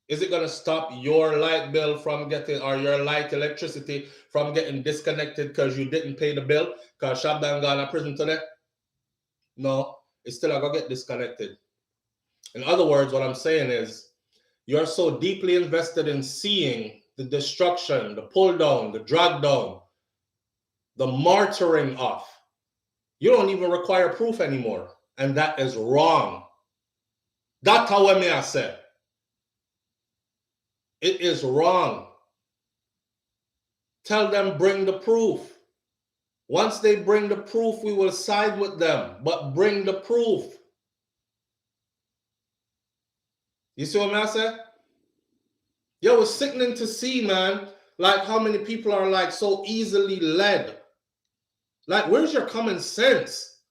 Is it going to stop your light bill from getting, or your light electricity from getting disconnected because you didn't pay the bill? Because Shabdon got to prison today? No, it's still going to get disconnected. In other words, what I'm saying is, you're so deeply invested in seeing the destruction, the pull down, the drag down, the martyring off. You don't even require proof anymore. And that is wrong. That's how I say. It is wrong. Tell them bring the proof. Once they bring the proof, we will side with them. But bring the proof. You see what I say? Yo, it's sickening to see, man. Like how many people are like so easily led? Like, where's your common sense?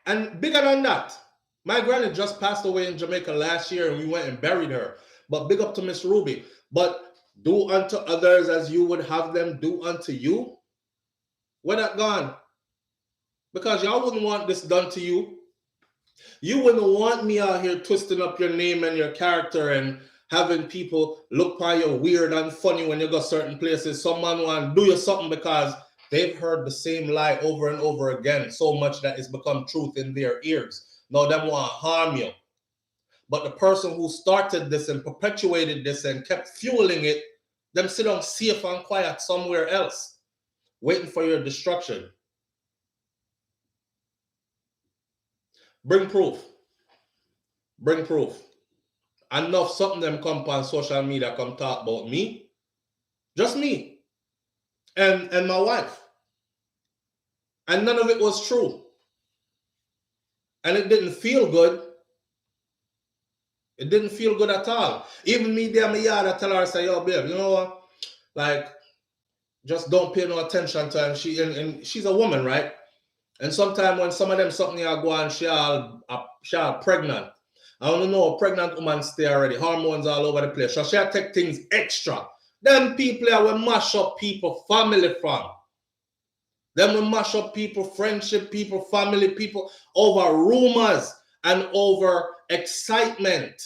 And bigger than that, my granny just passed away in Jamaica last year and we went and buried her. But big up to Miss Ruby. But do unto others as you would have them do unto you. Where that gone? Because y'all wouldn't want this done to you. You wouldn't want me out here twisting up your name and your character and having people look by you weird and funny when you go certain places. Someone want to do you something because they've heard the same lie over and over again so much that it's become truth in their ears. Now them want to harm you. But the person who started this and perpetuated this and kept fueling it, them sit down safe and quiet somewhere else, waiting for your destruction. Bring proof. Bring proof. Enough something them come on social media come talk about me. Just me. And my wife. And none of it was true. And it didn't feel good. It didn't feel good at all. Even me there in my yard, I tell her, I say, yo, babe, you know what? Like, just don't pay no attention to her. And she's a woman, right? And sometimes when some of them something are go on, she all pregnant. I don't know, a pregnant woman stay already. Hormones all over the place. So she take things extra. Them people are will mash up people, family from. Them will mash up people, friendship people, family people over rumors and over excitement.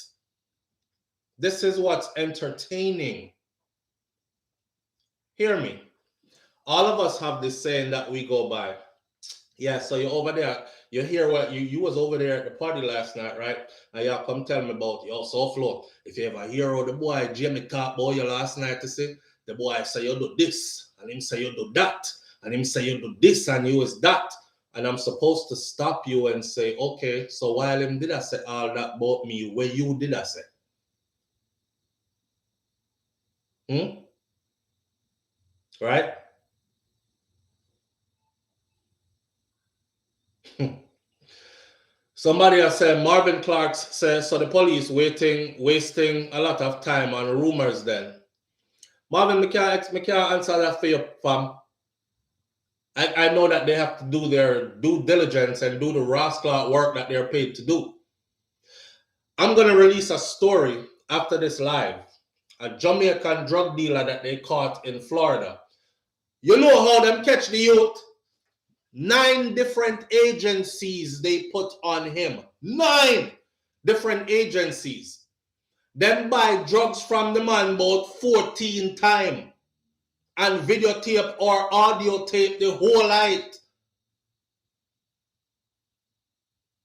This is what's entertaining. Hear me. All of us have this saying that we go by. Yeah, so you're over there. You hear what you was over there at the party last night, right? And y'all come tell me about your SouFLo. If you ever hear how the boy Jamie talk about you last night, to say the boy say you do this, and him say you do that, and him say you do this, and you is that. And I'm supposed to stop you and say, okay, so while him did I say all that about me, where you did I say? Right? Somebody has said, Marvin Clark says, so the police wasting a lot of time on rumors then. Marvin, I can't answer that for you, fam. I know that they have to do their due diligence and do the rascal work that they're paid to do. I'm going to release a story after this live. A Jamaican drug dealer that they caught in Florida. You know how them catch the youth? 9 different agencies they put on him. 9 different agencies. Them buy drugs from the man about 14 times. And videotape or audio tape the whole night.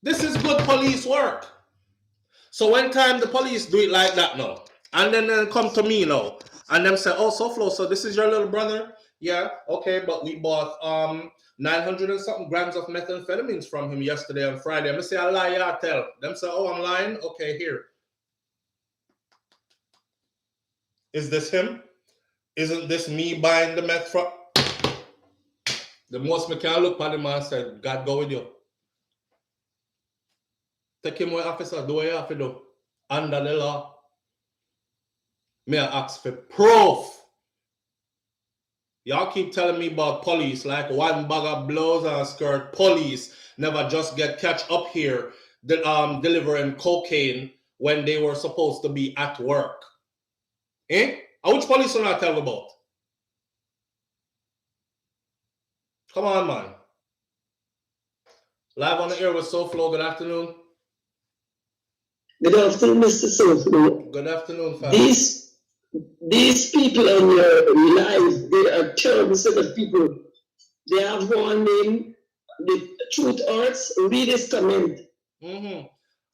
This is good police work. So when time the police do it like that now, and then they come to me now, and them say, oh, SouFLo, so this is your little brother? Yeah, okay, but we bought 900 and something grams of methamphetamines from him yesterday on Friday. I'm gonna say, I lie, yeah, I tell. Them say, oh, I'm lying? Okay, here. Is this him? Isn't this me buying the meth from? The most me can look at him and said, God go with you. Take him away, officer, do what you have to do. Under the law. Me I ask for proof. Y'all keep telling me about police like one bag of blows and skirt. Police never just get catch up here delivering cocaine when they were supposed to be at work. Eh? Which police are I tell about? Come on, man. Live on the air with SouFLo. Good afternoon. Good afternoon, Mr. SouFLo. Good afternoon, family. These people on your live, they are terrible set of people. They have one name, the Truth Arts. Read this comment.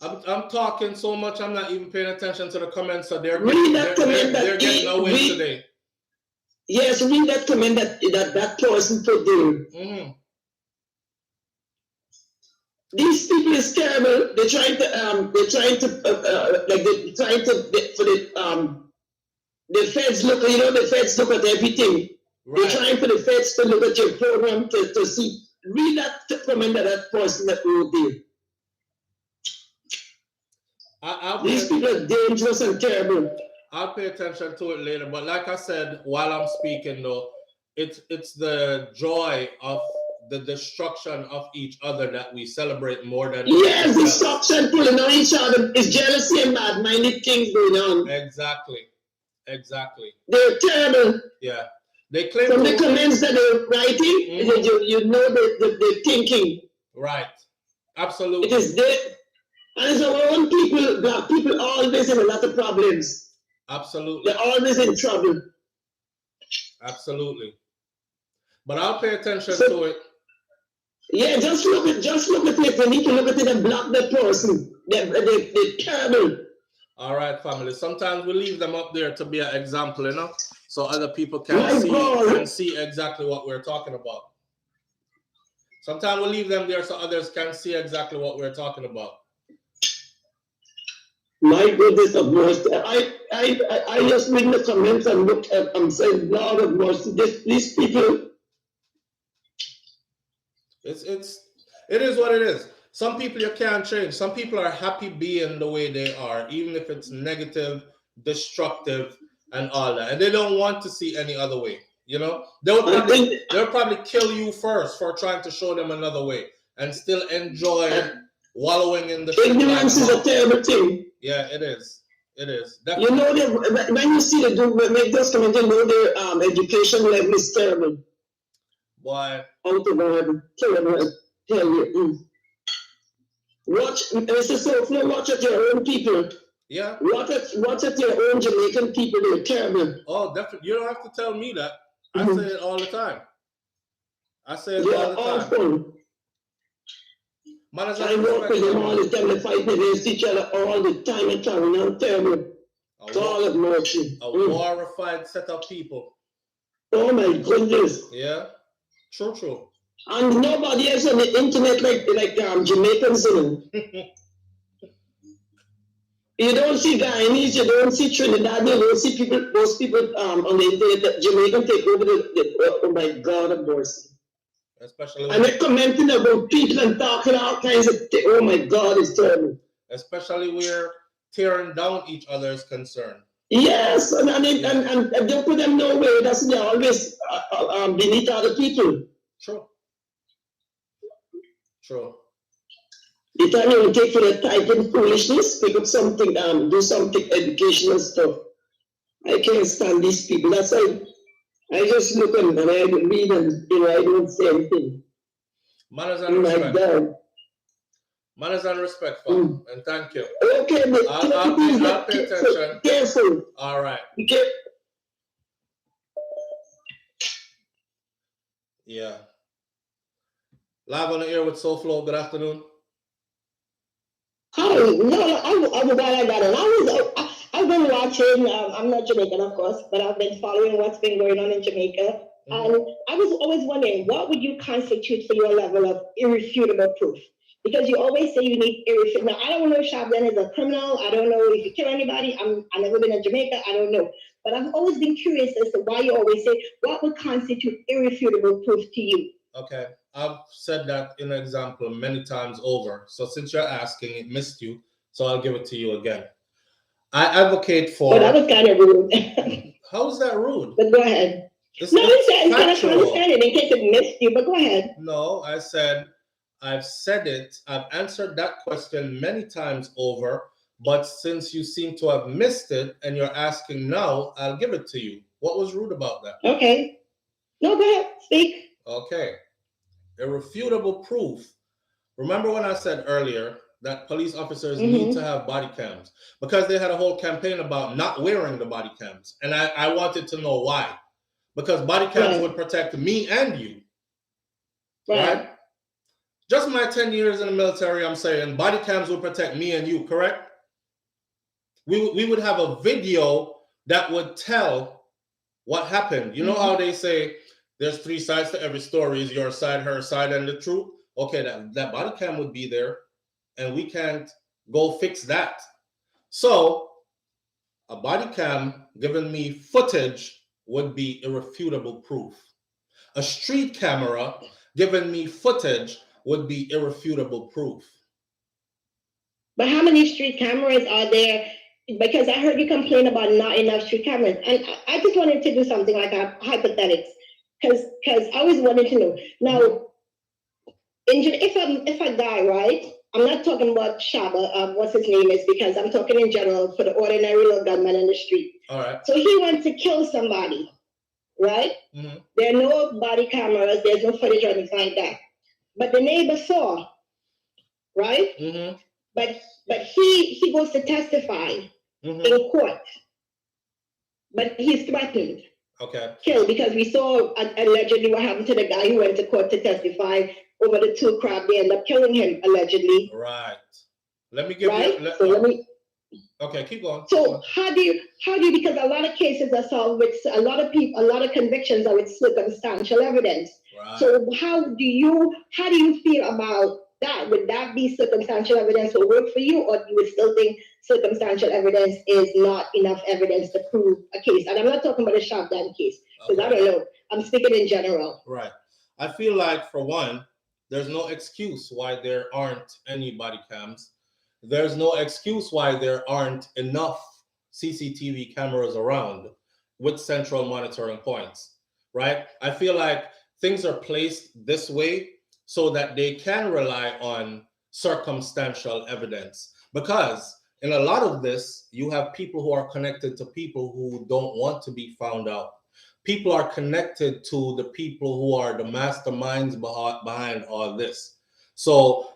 I'm talking so much, I'm not even paying attention to the comments. So they're getting away today. Yes, read that comment that person put there. These people is terrible. They're trying to the feds look. You know, the feds look at everything. Right. They're trying for the feds to look at your program to see. Read that comment that person that wrote there. These people are dangerous and terrible. I'll pay attention to it later. But like I said, while I'm speaking though, it's the joy of the destruction of each other that we celebrate more than Yes, anything else. destruction, pulling on each other. It's jealousy and bad-minded things going on. Exactly. Exactly. They're terrible. Yeah. They claim From to the comments that they're writing, you know that they're thinking. right. Absolutely. It is there. And it's our own people, black people, always have a lot of problems. Absolutely. They're always in trouble. Absolutely. But I'll pay attention to it. Yeah, just look at it. We need to look at it and block that person. They're terrible. All right, family. Sometimes we leave them up there to be an example, you know, so other people can see exactly what we're talking about. Sometimes we leave them there so others can see exactly what we're talking about. My goodness of mercy. I just read the comments and look at I'm saying, Lord of mercy, these people. It is what it is. Some people you can't change. Some people are happy being the way they are, even if it's negative, destructive, and all that. And they don't want to see any other way. You know, they'll probably kill you first for trying to show them another way, and still enjoy wallowing in the ignorance is a terrible thing. Yeah, it is. It is. Definitely. You know that when you see them make those comments, you know their education level is terrible. Why? Out of God, terrible. Tell you. Watch, Mr. SouFLo, watch at your own people. Yeah. Watch at your own Jamaican people. They're terrible. Oh, definitely. You don't have to tell me that. I say it all the time. I say it all the time. Awful. I work with them all the time. They fight against each other all the time and carrying on terrible. God of mercy. A glorified set of people. Oh my goodness. Yeah. True. And nobody else on the internet like Jamaicans, you know. You don't see Guyanese, you don't see Trinidad, you don't see those people on the internet that Jamaican take over oh my God of mercy. Especially and they're commenting about people and talking all kinds of things. Oh my God, it's terrible. Especially where tearing down each other is concerned. Yes, and don't put them nowhere. That's they're always beneath other people. True. The time you will take for that type of foolishness, pick up something, do something educational stuff. I can't stand these people. That's why I just look at them and I read and I don't say anything. Manners and respect. My God. Manners and respect, fam. And thank you. Okay, but I'll pay attention. Careful. All right. Okay. Yeah. Live on the air with SouFLo. Good afternoon. Hi, I'm glad I got it. I've been watching, I'm not Jamaican, of course, but I've been following what's been going on in Jamaica. And I was always wondering, what would you constitute for your level of irrefutable proof? Because you always say you need irrefutable. Now, I don't know if Shabdon is a criminal. I don't know if you kill anybody. I've never been in Jamaica. I don't know. But I've always been curious as to why you always say, what would constitute irrefutable proof to you? Okay. I've said that in an example many times over. So since you're asking, it missed you. So I'll give it to you again. I advocate for... But that was kind of rude. How is that rude? But go ahead. It's kind of understand it in case it missed you, but go ahead. No, I've said it. I've answered that question many times over. But since you seem to have missed it and you're asking now, I'll give it to you. What was rude about that? Okay. No, go ahead. Speak. Okay. Irrefutable proof. Remember when I said earlier that police officers need to have body cams? Because they had a whole campaign about not wearing the body cams. And I wanted to know why. Because body cams would protect me and you. Right? Just my 10 years in the military, I'm saying body cams would protect me and you, correct? We would have a video that would tell what happened. You know how they say there's 3 sides to every story, is your side, her side, and the truth? Okay, that body cam would be there, and we can't go fix that. So a body cam giving me footage would be irrefutable proof. A street camera giving me footage would be irrefutable proof. But how many street cameras are there because I heard you complain about not enough street cameras, and I just wanted to do something like a hypothetics, because I always wanted to know. Now, if a guy, right? I'm not talking about Shaba, what's his name is, because I'm talking in general for the ordinary little gunman in the street. All right. So he went to kill somebody, right? Mm-hmm. There are no body cameras, there's no footage or anything like that. But the neighbor saw, right? Mm-hmm. But he goes to testify in court. But he's threatened. Okay. Killed, because we saw allegedly what happened to the guy who went to court to testify over the 2 crab. They end up killing him allegedly. Right. Let me give you. Let me. Okay, keep going. So how do you because a lot of cases are solved with a lot of convictions are with circumstantial evidence. Right. So how do you feel about that? Would that be circumstantial evidence will work for you, or do you still think circumstantial evidence is not enough evidence to prove a case? And I'm not talking about a Shabdon case, because I don't know. I'm speaking in general. Right. I feel like, for one, there's no excuse why there aren't any body cams. There's no excuse why there aren't enough CCTV cameras around with central monitoring points, right? I feel like things are placed this way so that they can rely on circumstantial evidence. Because in a lot of this, you have people who are connected to people who don't want to be found out. People are connected to the people who are the masterminds behind all this. So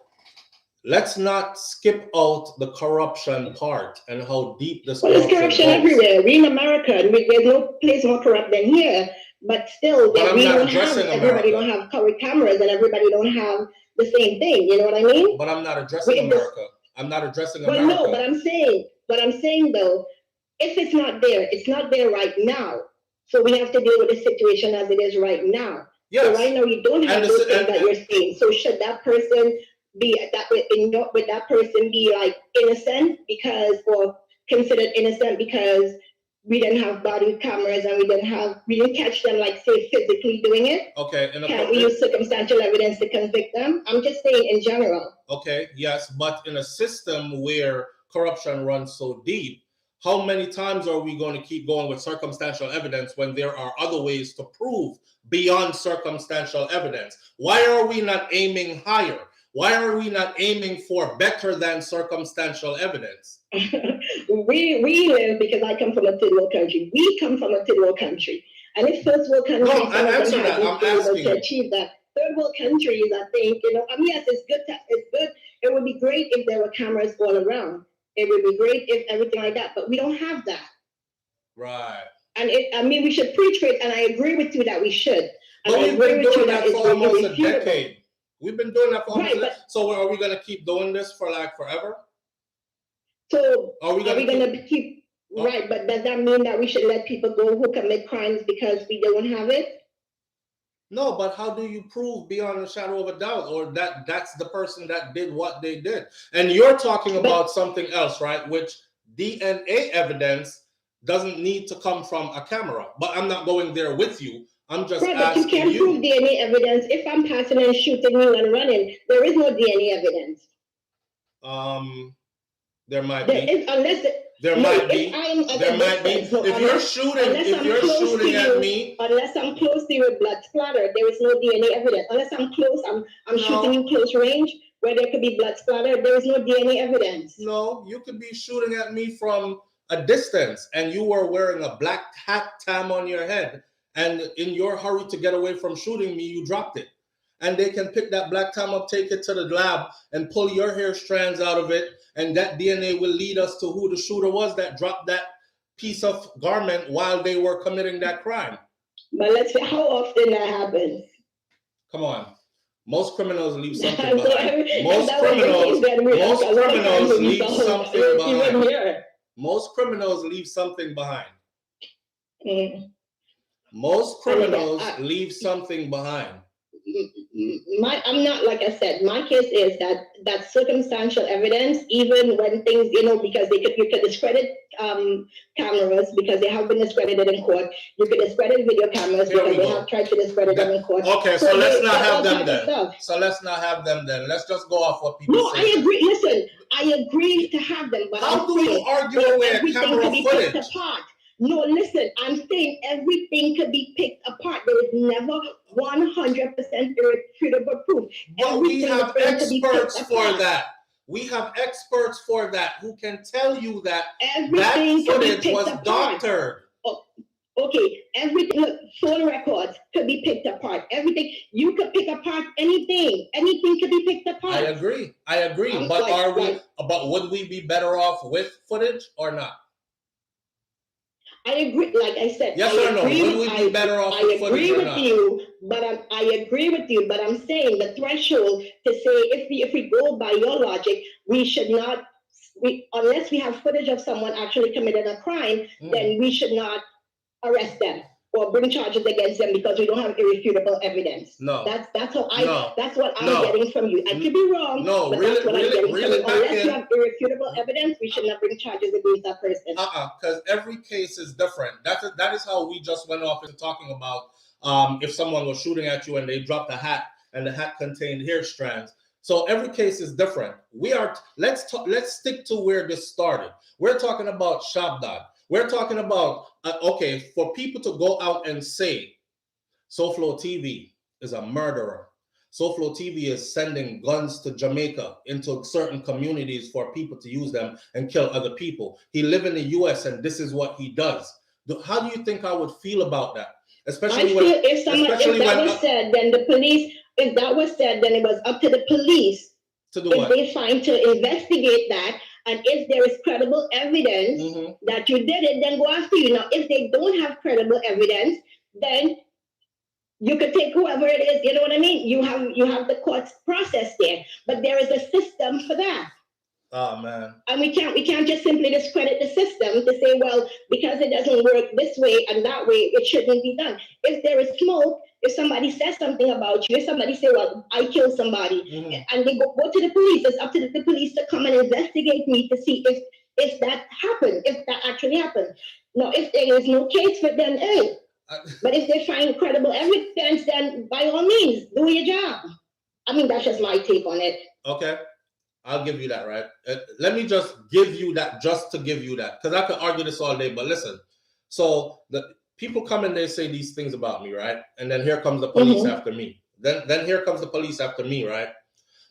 let's not skip out the corruption part and how deep this there's corruption everywhere. We in America, and there's no place more corrupt than here. But still, everybody don't have covered cameras, and everybody don't have the same thing. You know what I mean? But I'm not addressing America. I'm not addressing America. No, but I'm saying though, if it's not there right now. So we have to deal with the situation as it is right now. Yes. So right now we don't have those things that you're saying. So should that person be would that person be like innocent or considered innocent because we didn't have body cameras and we didn't catch them, like, say, physically doing it? Okay. Can't we use circumstantial evidence to convict them? I'm just saying in general. Okay, yes, but in a system where corruption runs so deep, how many times are we going to keep going with circumstantial evidence when there are other ways to prove beyond circumstantial evidence? Why are we not aiming higher? Why are we not aiming for better than circumstantial evidence? we live, because I come from a third world country. We come from a third world country. And if first world countries to achieve that, third world countries, I think, yes, it's good. It would be great if there were cameras all around. It would be great if everything like that, but we don't have that. Right. And we should preach for it, and I agree with you that we should. And we've been doing that for almost a decade. We've been doing that for almost a decade. So are we going to keep doing this for like forever? So are we going to keep? Right, but does that mean that we should let people go who commit crimes because we don't have it? No, but how do you prove beyond a shadow of a doubt, or that that's the person that did what they did? And you're talking about something else, right? Which DNA evidence doesn't need to come from a camera. But I'm not going there with you. I'm just asking you. But you can't prove DNA evidence. If I'm passing and shooting you and running, there is no DNA evidence. There might be. There might be. If you're shooting at me, unless I'm close to you with blood splatter, there is no DNA evidence. Unless I'm close, I'm shooting you close range where there could be blood splatter. There is no DNA evidence. No, you could be shooting at me from a distance, and you were wearing a black hat tam on your head, and in your hurry to get away from shooting me, you dropped it. And they can pick that black tam up, take it to the lab, and pull your hair strands out of it. And that DNA will lead us to who the shooter was that dropped that piece of garment while they were committing that crime. But let's see, how often that happens? Come on. Most criminals leave something behind. Most criminals leave something behind. Most criminals leave something behind. Most criminals leave something behind. I'm not, like I said, my case is that circumstantial evidence, even when things, because you could discredit cameras because they have been discredited in court. You could discredit video cameras because they have tried to discredit them in court. Okay, so let's not have them then. So let's not have them then. Let's just go off what people say. No, I agree. Listen, I agree to have them, but how do you argue away camera footage? No, listen, I'm saying everything could be picked apart. There is never 100% irrefutable proof. But we have experts for that. We have experts for that who can tell you that that footage was doctored. Okay, everything, look, phone records could be picked apart. Everything, you could pick apart anything. Anything could be picked apart. I agree. But would we be better off with footage or not? I agree. Like I said, yes or no? Would we be better off with footage or not? I agree with you, but I'm saying the threshold to say if we go by your logic, we should not. Unless we have footage of someone actually committed a crime, then we should not arrest them or bring charges against them because we don't have irrefutable evidence. No, that's what I'm getting from you. I could be wrong. No, but really, that's what I'm getting from you. Unless you have irrefutable evidence, we should not bring charges against that person. Because every case is different. That is how we just went off into talking about if someone was shooting at you and they dropped a hat and the hat contained hair strands. So every case is different. Let's stick to where this started. We're talking about Shabdon. We're talking about, for people to go out and say SouFLoTV is a murderer. SouFLoTV is sending guns to Jamaica into certain communities for people to use them and kill other people. He lives in the U.S. and this is what he does. How do you think I would feel about that? If that was said, then the police, if that was said, then it was up to the police to do what? They find to investigate that. And if there is credible evidence that you did it, then go after you. Now, if they don't have credible evidence, then you could take whoever it is. You know what I mean? You have the court's process there, but there is a system for that. Oh man! And we can't just simply discredit the system to say, well, because it doesn't work this way and that way, it shouldn't be done. If there is smoke, if somebody says something about you, if somebody say, well, I killed somebody, and they go to the police, it's up to the police to come and investigate me to see if that happened, if that actually happened. Now, if there is no case for them, hey, but if they find credible evidence, then by all means, do your job. I mean, that's just my take on it. Okay. I'll give you that, right? Let me just give you that, just to give you that, because I could argue this all day. But listen, so the people come and they say these things about me, right? And then here comes the police after me. Then here comes the police after me, right?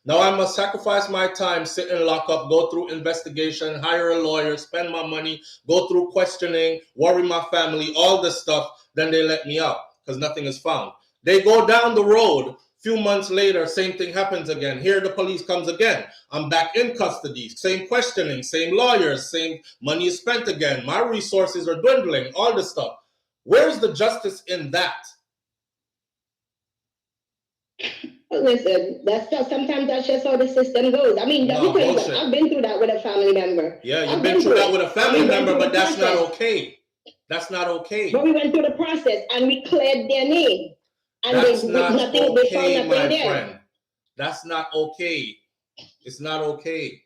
Now I must sacrifice my time, sit in lockup, go through investigation, hire a lawyer, spend my money, go through questioning, worry my family, all this stuff. Then they let me out because nothing is found. They go down the road. Few months later, same thing happens again. Here the police comes again. I'm back in custody. Same questioning, same lawyers, same money is spent again. My resources are dwindling, all this stuff. Where's the justice in that? Listen, sometimes that's just how the system goes. I mean, I've been through that with a family member. Yeah, you've been through that with a family member, but that's not okay. That's not okay. But we went through the process and we cleared their name. And that's not okay, my there. friend. That's not okay. It's not okay.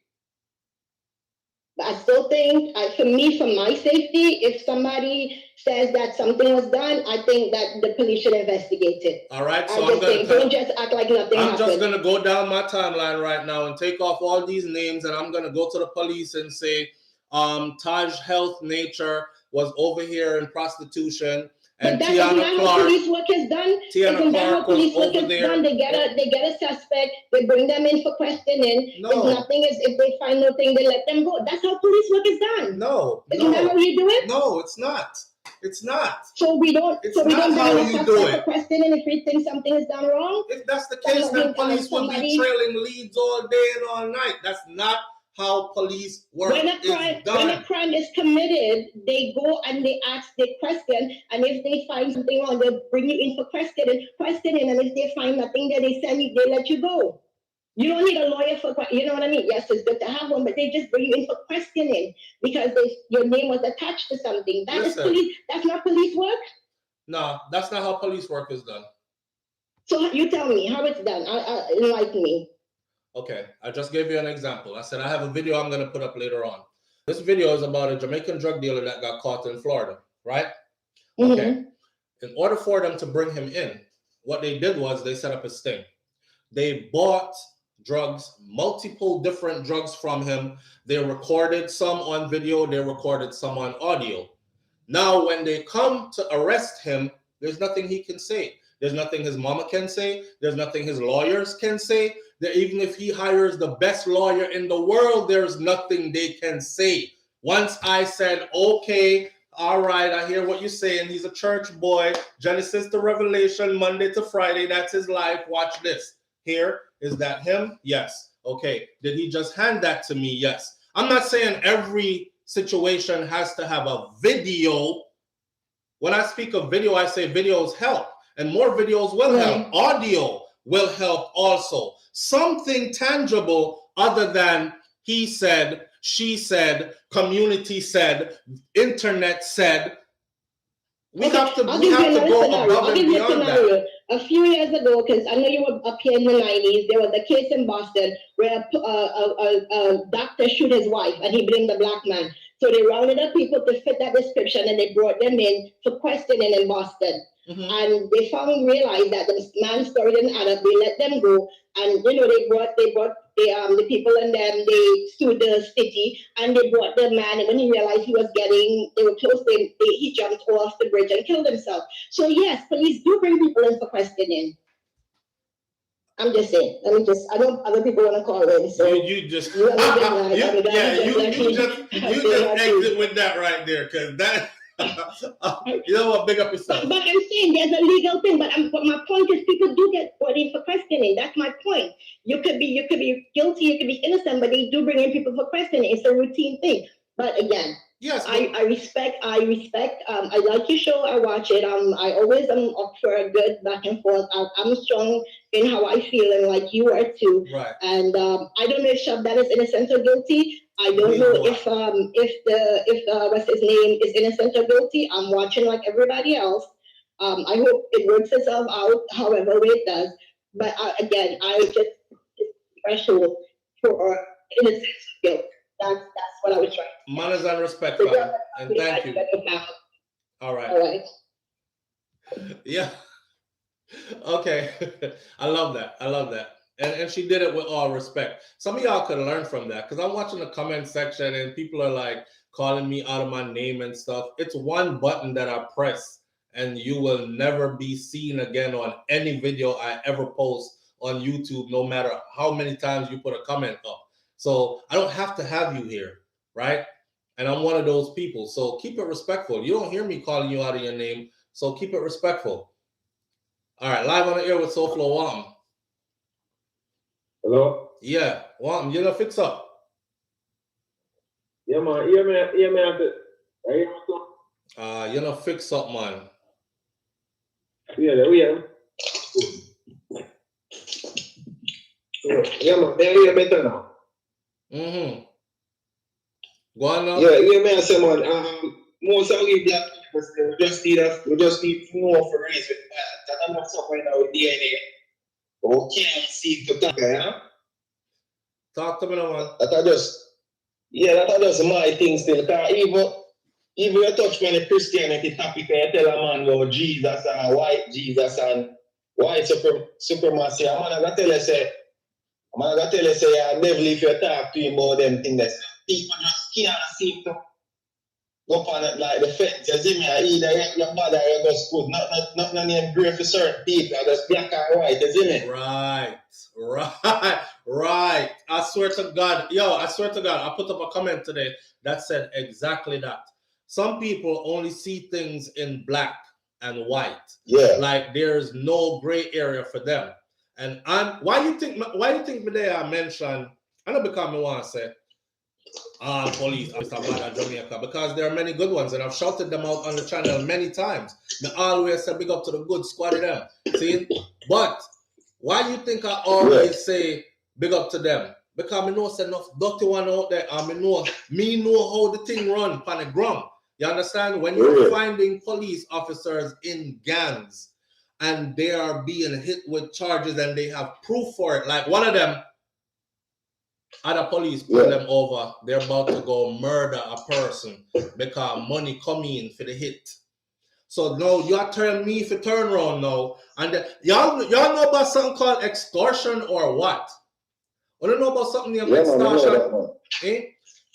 But I still think, for me, for my safety, if somebody says that something was done, I think that the police should investigate it. All right, so don't just act like nothing happened. I'm just going to go down my timeline right now and take off all these names, and I'm going to go to the police and say, Taj Health Nature was over here in prostitution. And but that's not how police work is done. Tiana Clark was over there. Done. They get a suspect. They bring them in for questioning. No. If they find nothing, they let them go. That's how police work is done. No. Isn't that how you do it? No, it's not. It's not. So we don't. It's not how you do it. For questioning if we think something is done wrong. If that's the case, then police will be trailing leads all day and all night. That's not how police work when a crime is committed, they go and they ask the question, and if they find something wrong, they bring you in for questioning, and if they find nothing there, they let you go. You don't need a lawyer for, you know what I mean? Yes, it's good to have one, but they just bring you in for questioning because your name was attached to something. That is police. That's not police work. No, that's not how police work is done. So you tell me how it's done. Enlighten me. Okay, I just gave you an example. I said I have a video I'm going to put up later on. This video is about a Jamaican drug dealer that got caught in Florida, right? Okay. In order for them to bring him in, what they did was they set up a sting. They bought drugs, multiple different drugs from him. They recorded some on video. They recorded some on audio. Now, when they come to arrest him, there's nothing he can say. There's nothing his mama can say. There's nothing his lawyers can say. That even if he hires the best lawyer in the world, there's nothing they can say. Once I said, okay, all right, I hear what you're saying. He's a church boy. Genesis to Revelation, Monday to Friday. That's his life. Watch this. Here, is that him? Yes. Okay. Did he just hand that to me? Yes. I'm not saying every situation has to have a video. When I speak of video, I say videos help, and more videos will help. Audio will help also. Something tangible other than he said, she said, community said, internet said. We have to go above and beyond that. A few years ago, because I know you were up here in the 90s, there was a case in Boston where a doctor shoot his wife and he blamed the black man. So they rounded up people to fit that description and they brought them in for questioning in Boston. And they realized that the man's story didn't add up. They let them go, and they brought the people and them. They sued the city, and they brought the man. And when he realized they were close. He jumped off the bridge and killed himself. So yes, police do bring people in for questioning. I'm just saying. I know other people want to call in. So you just exit with that right there, because that. You know what? Big up yourself. But I'm saying there's a legal thing. But my point is, people do get brought in for questioning. That's my point. You could be guilty, you could be innocent, but they do bring in people for questioning. It's a routine thing. But again, yes, I respect. I like your show. I watch it. I always am up for a good back and forth. I'm strong in how I feel, and like you are too. Right. And I don't know if Shabdon is innocent or guilty. I don't know if what's his name is innocent or guilty. I'm watching like everybody else. I hope it works itself out, however way it does. But again, I just threshold for innocence or guilt. That's what I was trying to say. Manners and respect, fam. And thank you. All right. All right. Yeah. Okay. I love that. And she did it with all respect. Some of y'all could learn from that, because I'm watching the comment section and people are like calling me out of my name and stuff. It's one button that I press and you will never be seen again on any video I ever post on YouTube, no matter how many times you put a comment up. So I don't have to have you here, right? And I'm one of those people. So keep it respectful. You don't hear me calling you out of your name, so keep it respectful. All right, live on the air with SouFLo. Hello? Yeah, you know, fix up. Yeah, man. Hear me a bit. You know, fix up, man. Yeah. Yeah, man. They hear better now. Go on now. Yeah, man. Say, man. Most of we black people we just need to know for reason. That I'm not suffering now with DNA. Okay, see to talk, yeah? Talk to me now, man. That are just my thing still. Because even you touch on the Christianity topic, you tell a man about Jesus and white Jesus and white supremacy. I'm gonna tell you say, you're devil if you talk to him about them things. People just can't seem to go on it like the fence. You see me, either your mother or your school. Not name grey for certain people, just black and white, you see me? Right. I swear to God, I put up a comment today that said exactly that. Some people only see things in black and white. Yeah. Like there's no gray area for them. And why do you think today I mentioned, I know because I want to say, police officer bad in Jamaica, because there are many good ones and I've shouted them out on the channel many times. I always say big up to the good squad of them. See? But why do you think I always say big up to them? Because I know there's enough dirty one out there and know how the thing run on the ground. You understand? When you're finding police officers in gangs and they are being hit with charges and they have proof for it. Like one of them, other police pull them over. They're about to go murder a person because money come in for the hit. So no, you are telling me if you turn around now, and y'all know about something called extortion or what? You don't know about something named extortion? Eh?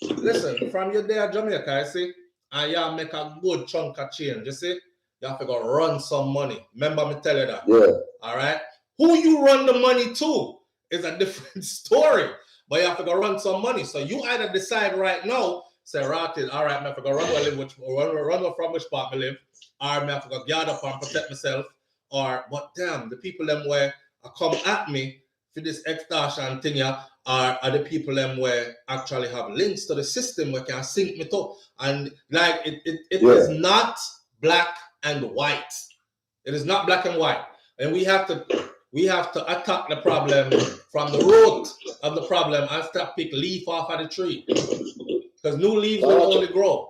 Listen, from your day at Jamaica, I see, and y'all make a good chunk of change. You see, you have to go run some money. Remember me tell you that. Yeah. All right. Who you run the money to is a different story. But you have to go run some money. So you either decide right now, say, right, all right, I have to go run from which part I live, or I have to go gather up and protect myself, or, but damn, the people them where come at me for this extortion thing are the people them where actually have links to the system where can sync me to. And like, it is not black and white. It is not black and white. And we have to attack the problem from the root of the problem and stop pick leaf off of the tree. Because new leaves will only grow.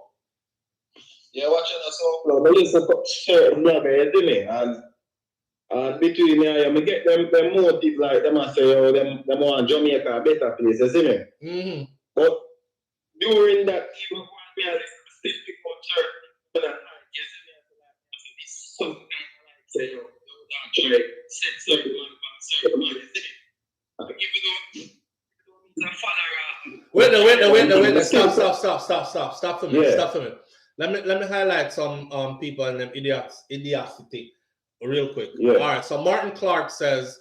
Yeah, watching us off now. But listen, share brother, isn't it? And between me and you, get them motive like them and say, oh, them want Jamaica a better place, isn't it? Mm-hmm. But during that even me and still pick up church, but at night, yes, this is something like say, yo, don't try set certain man, isn't it? If you don't Wait, stop for me. Stop for me. Let me highlight some people and them idiocy real quick. Yeah. All right, so Martin Clark says,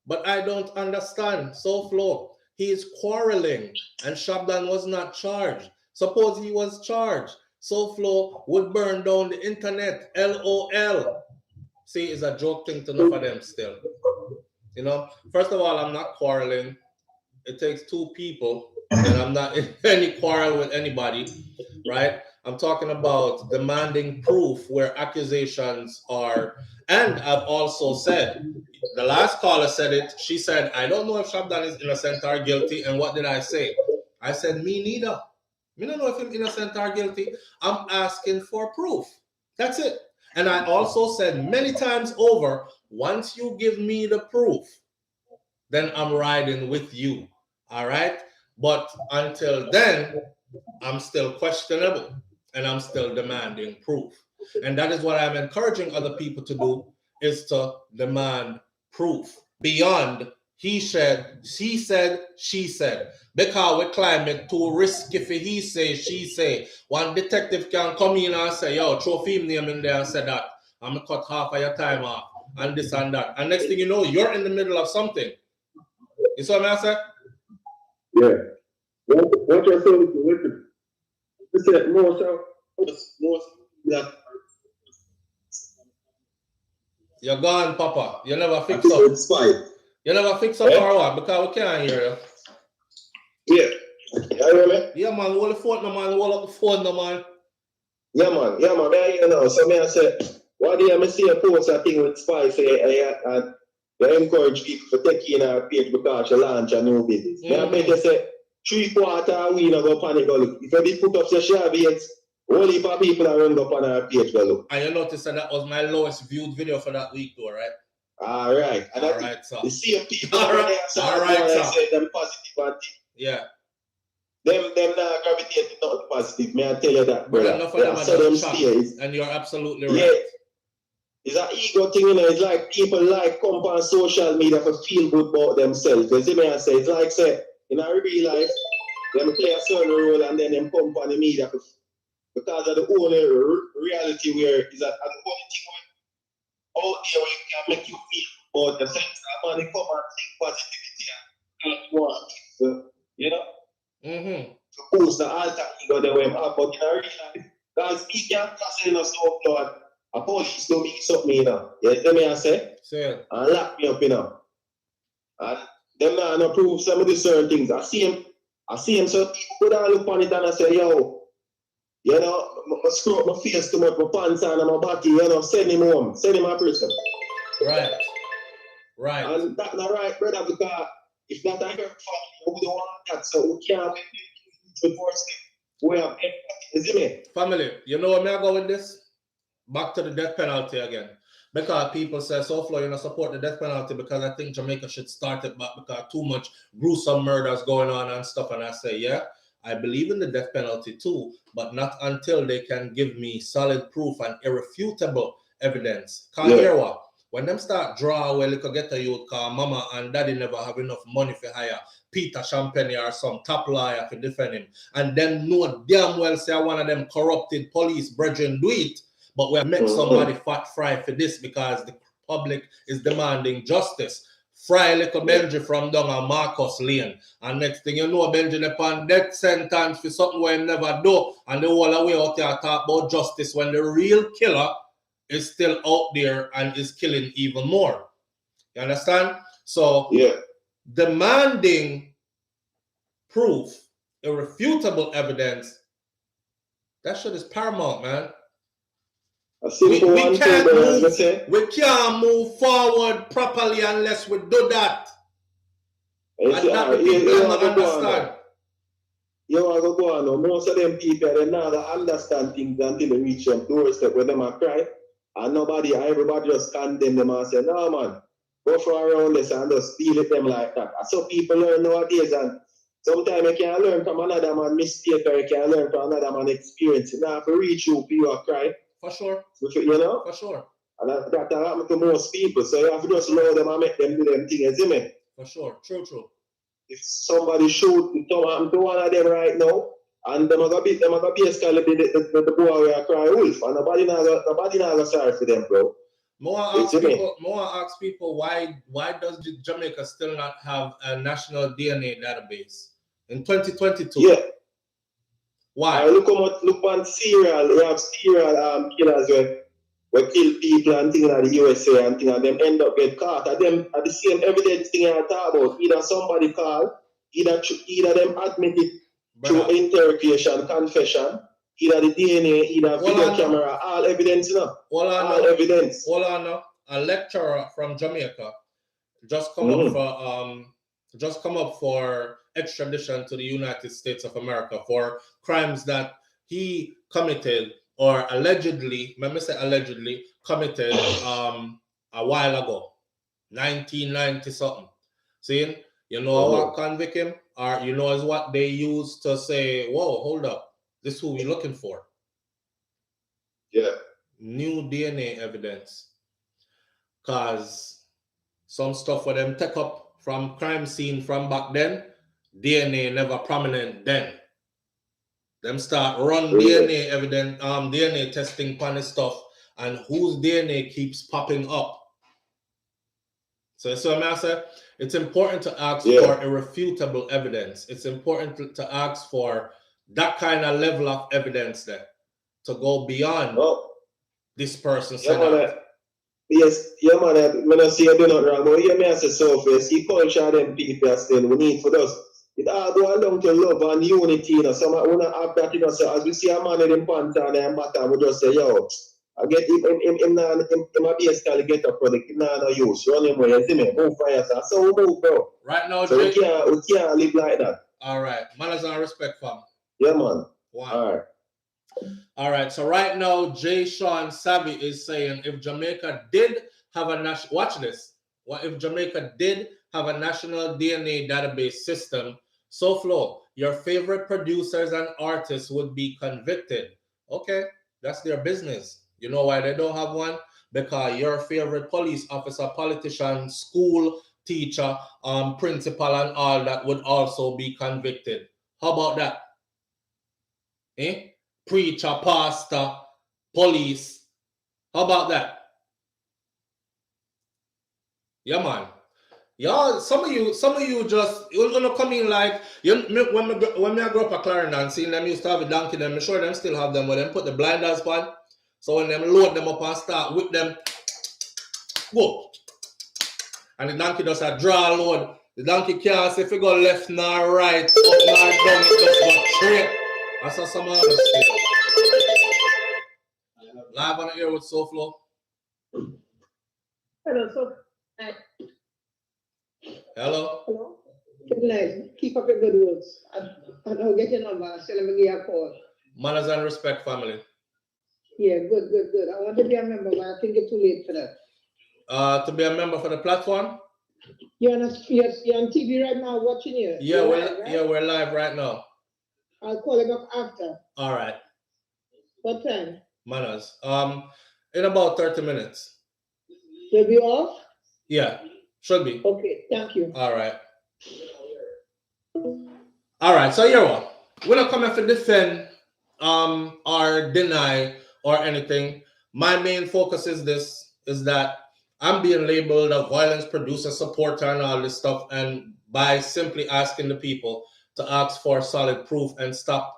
but I don't understand. SouFLo, he is quarreling and Shabdon was not charged. Suppose he was charged. SouFLo would burn down the internet. LOL. See, it's a joke thing to know for them still. You know, first of all, I'm not quarreling. It takes two people, and I'm not in any quarrel with anybody, right? I'm talking about demanding proof where accusations are. And I've also said, the last caller said it. She said, I don't know if Shabdon is innocent or guilty. And what did I say? I said, me neither. Me don't know if I'm innocent or guilty. I'm asking for proof. That's it. And I also said many times over, once you give me the proof, then I'm riding with you. All right? But until then, I'm still questionable and I'm still demanding proof. And that is what I'm encouraging other people to do, is to demand proof beyond he said, she said, she said. Because we climate too risky for he say, she say. One detective can come in and say, yo, throw film name in there and say that. I'm going to cut half of your time off and this and that. And next thing you know, you're in the middle of something. You saw what I said? Yeah. What you're saying, you said most black. You're gone, Papa. You never fix up. It's fine. You never fix up or what? Because we can't hear you. Yeah. You hear me? Yeah, man. Hold the phone, no, man. Hold up the phone, no, man. Yeah, man. There you know. So me I say, what do you see a post a thing with Spy say, you encourage people to take in our page because you launch a new business. Mm-hmm. I bet you say, 3/4 we not go panic. If you did put up your share rates, only for people that run up on our page, look. And you notice that was my lowest viewed video for that week, though, right? All right. And all right, so. The same people all right, say them positive and yeah. Them not gravitating not positive. May I tell you that, brother? Enough of them are just shocked, and you're absolutely right. Yeah. It's an ego thing, you know. It's like people like come on social media for feel good about themselves. You see me I say? It's like, say, in our real life, them play a certain role and then them come on the media because of the only reality where is that the only thing out there where you can make you feel about yourself. Somebody come and think positivity and want, you know? Mm-hmm. To boost the alter ego the way I'm up, but in our real life, because we can't pass in us no blood. A police do me something, you know. You hear me I say? Sure. And lock me up, you know. And them not prove some of the certain things. I see him, so people could all look on it and I say, yo, you know, I screw up my face too much, my pants and my body, you know, send him home, send him to prison. Right. And that's not right, brother, because if not a hurt family, we don't want that, so we can't make the first thing. We have empathy, you see me? Family, you know where I go with this? back to the death penalty again. Because people say, SouFlo, you know, support the death penalty because I think Jamaica should start it back because too much gruesome murders going on and stuff. And I say, yeah, I believe in the death penalty too, but not until they can give me solid proof and irrefutable evidence. Can't hear what? When them start draw away, look get a youth cause mama and daddy never have enough money for hire Peter Champagne or some top lawyer to defend him. And then know damn well say one of them corrupted police brethren do it. But we make somebody fat fry for this because the public is demanding justice. Fry little Benji from down on Marcus Lane. And next thing you know, Benji upon death sentence for something where he never do. And the whole away out there talk about justice when the real killer is still out there and is killing even more. You understand? So demanding proof, irrefutable evidence, that shit is paramount, man. We can't move forward properly unless we do that. And that the people don't understand. You want to go on. Most of them people, they never understand things until they reach them doorstep where them are cry. And everybody just condemn them and say, no man, go for around this and just deal with them like that. So people learn nowadays, and sometimes you can learn from another man's mistake or you can learn from another man's experience. You have to reach you, people cry. For sure. You know? For sure. And that happens to most people. So you have to just allow them and make them do them things, isn't it? For sure. True. If somebody shoot to one of them right now, and them are going to basically be the boy who cry wolf, and nobody not sorry for them, bro. More ask people why does Jamaica still not have a national DNA database in 2022? Yeah. Why? Look on serial. We have serial killers where kill people and things like the USA and things, and them end up get caught. And them are the same evidence thing I talk about. Either somebody called, either them admit it through interrogation, confession, either the DNA, either video camera, all evidence, you know. All evidence. Hold on now. A lecturer from Jamaica just come up for extradition to the United States of America for crimes that he committed or allegedly committed a while ago, 1990 something. See, you know what convict him, or you know is what they use to say, whoa, hold up, this is who we're looking for. Yeah. New DNA evidence. Cause some stuff for them take up from crime scene from back then, DNA never prominent then. Them start run DNA evidence, DNA testing on this stuff, and whose DNA keeps popping up. So I say it's important to ask for irrefutable evidence. It's important to ask for that kind of level of evidence there to go beyond this person said that. Yes, yeah, man. When I say I do not wrong, but you may say surface, he culture them people still we need for us. It all go along to love and unity, you know. Some we not have that, you know. So as we see a man in them pants and them matter, we just say, yo, I get him a basically get a product, him no use. Run him away, you see me? Move for yourself. So we move, bro. Right now, so we can't live like that. All right. Manners and respect, fam. Yeah, man. One. All right. So right now, Jay Sean Savvy is saying if Jamaica did have a national, watch this. What if Jamaica did have a national DNA database system? SouFlo, your favorite producers and artists would be convicted. Okay, that's their business. You know why they don't have one? Because your favorite police officer, politician, school teacher, principal, and all that would also be convicted. How about that? Preacher, pastor, police. How about that? Yeah, man. Yeah, some of you just you're gonna come in like when I grew up at Clarendon, seeing them used to have a donkey, them I'm sure them still have them, but them put the blinders on. So when them load them up and start with them, go. And the donkey does a draw load. The donkey can't say if you go left nor right, up nor down, it just go straight. That's how some of us say. Live on the air with SouFlo. Hello, so Hello. hello. Good night. Keep up your good words. I'll get your number. So let me give you a call. Manners and respect, family. Yeah, good. I want to be a member, but I think it's too late for that. To be a member for the platform? You're on TV right now watching you. Yeah, You're we're live right now. I'll call him up after. All right. What time? Manners. In about 30 minutes. You'll be off? Yeah, should be. Okay, thank you. All right. All right, so here what? We're not coming to defend or deny or anything. My main focus is that I'm being labeled a violence producer, supporter, and all this stuff, and by simply asking the people to ask for solid proof and stop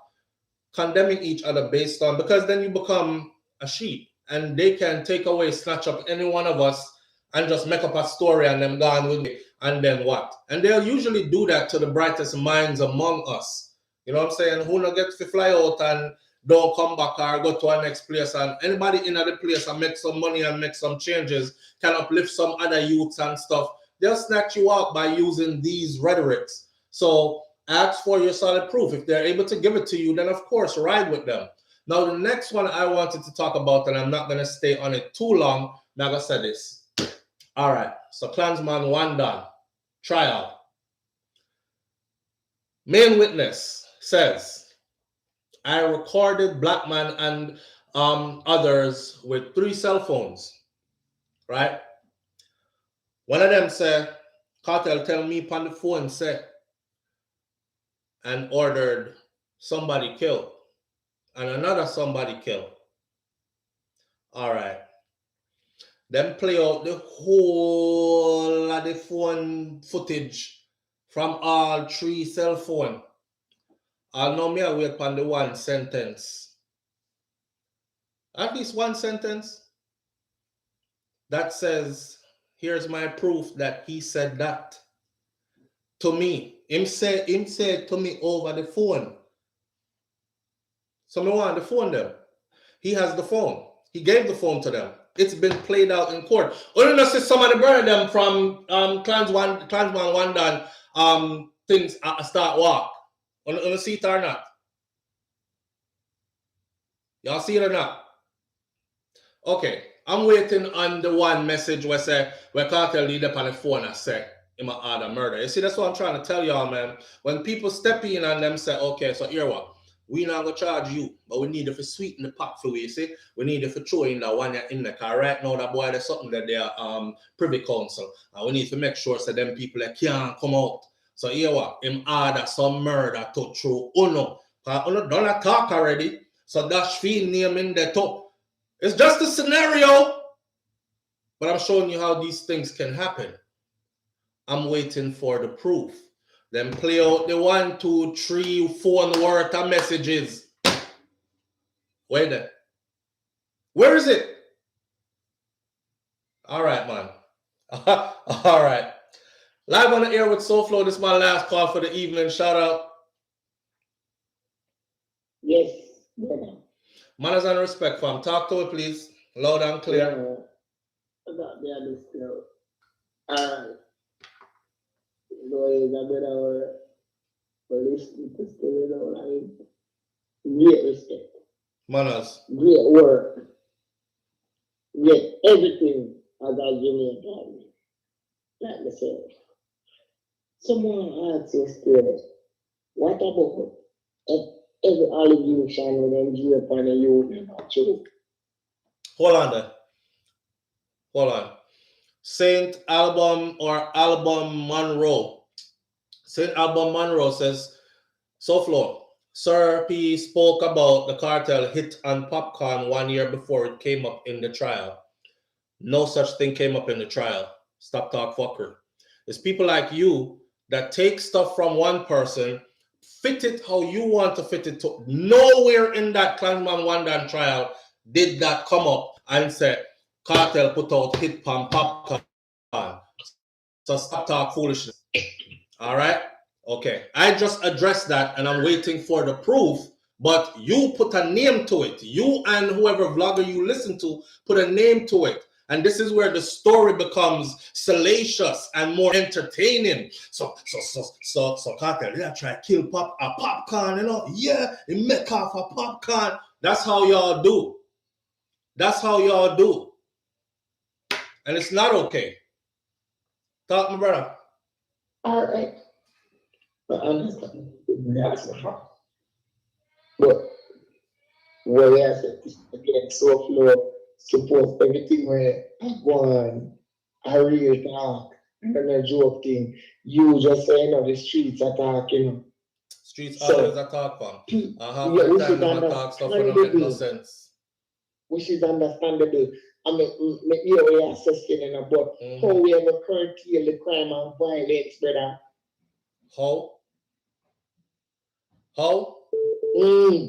condemning each other based on, because then you become a sheep and they can take away, snatch up any one of us and just make up a story and them gone with me, and then what? And they'll usually do that to the brightest minds among us. You know what I'm saying? Who not get to fly out and don't come back or go to our next place, and anybody in other place and make some money and make some changes can uplift some other youths and stuff. They'll snatch you out by using these rhetorics. So ask for your solid proof. If they're able to give it to you, then of course ride with them. Now the next one I wanted to talk about, and I'm not going to stay on it too long, I'm going to say this. All right, so Klansman 1 done. Trial. Main witness says, I recorded Black Man and others with 3 cell phones, right? One of them said, Kartel tell me on the phone, said, and ordered somebody killed, and another somebody killed. All right. Then play out the whole of the phone footage from all 3 cell phones. I'll know me I wait on the 1 sentence. At least 1 sentence that says, here's my proof that he said that to me. Him said to me over the phone. So me want the phone there. He has the phone. He gave the phone to them. It's been played out in court. Only not see some of the burn them from Klansman 1 done things start walk. On the see it or not? Y'all see it or not? Okay, I'm waiting on the 1 message where Kartel lead up on the phone and say him a order murder. You see, that's what I'm trying to tell y'all, man. When people step in and them say, okay, so here what? We not gonna charge you, but we need it for sweeten the pot for you, see? We need it for throw in that 1 in the car. Right now, that boy, there's something that they are privy council. And we need to make sure so them people that can't come out. So here what? Him order some murder to through Uno. Because Uno done talk already. So that's fiend name in the top. It's just a scenario. But I'm showing you how these things can happen. I'm waiting for the proof. Then play out the 1, 2, 3, 4 worth of messages. Wait there. Where is it? All right, man. All right. Live on the air with SouFLo. This is my last call for the evening. Shout out. Yes. Manners and respect, fam. Talk to it, please. Loud and clear. About the other skill. Alright. Boys, I better listen to story, great respect. Manners. Great work. Great everything as I Jamaican. Like I said. Someone asked yesterday, what about every allegation with them Jew upon a youth true? Hold on there. Hold on. Saint Album Monroe. Saint Album Monroe says, SouFLo, Sir P spoke about the cartel hit on popcorn 1 year before it came up in the trial. No such thing came up in the trial. Stop talk fucker. It's people like you that take stuff from one person, fit it how you want to fit it to. Nowhere in that Klansman 1 done trial did that come up and say, cartel put out hit pan popcorn. So stop talk foolishness. All right? Okay. I just addressed that and I'm waiting for the proof, but you put a name to it. You and whoever vlogger you listen to put a name to it. And this is where the story becomes salacious and more entertaining. So cartel, yeah, try to kill popcorn, you know? Yeah, it make off a popcorn. That's how y'all do. That's how y'all do. And it's not okay. Talk, my brother. All right. I understand. But what I said again, SouFLo support everything where I go on a real talk and a joke thing. You just saying on the streets attacking. Streets So, always a talk from. yeah, Half we the should time them a talk stuff when don't make no sense. which is understandable. I mean, you know, we are assessing about how we ever curtail the crime and violence, brother. How? How?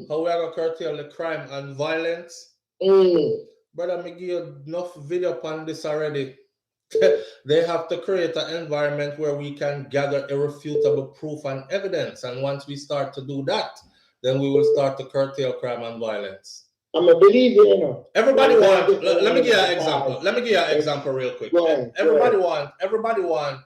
How we are gonna curtail the crime and violence? Brother, me give you enough video on this already. They have to create an environment where we can gather irrefutable proof and evidence. And once we start to do that, then we will start to curtail crime and violence. I'm a believer, you know. Everybody want, let me give you an example. Let me give you an example real quick. Everybody want,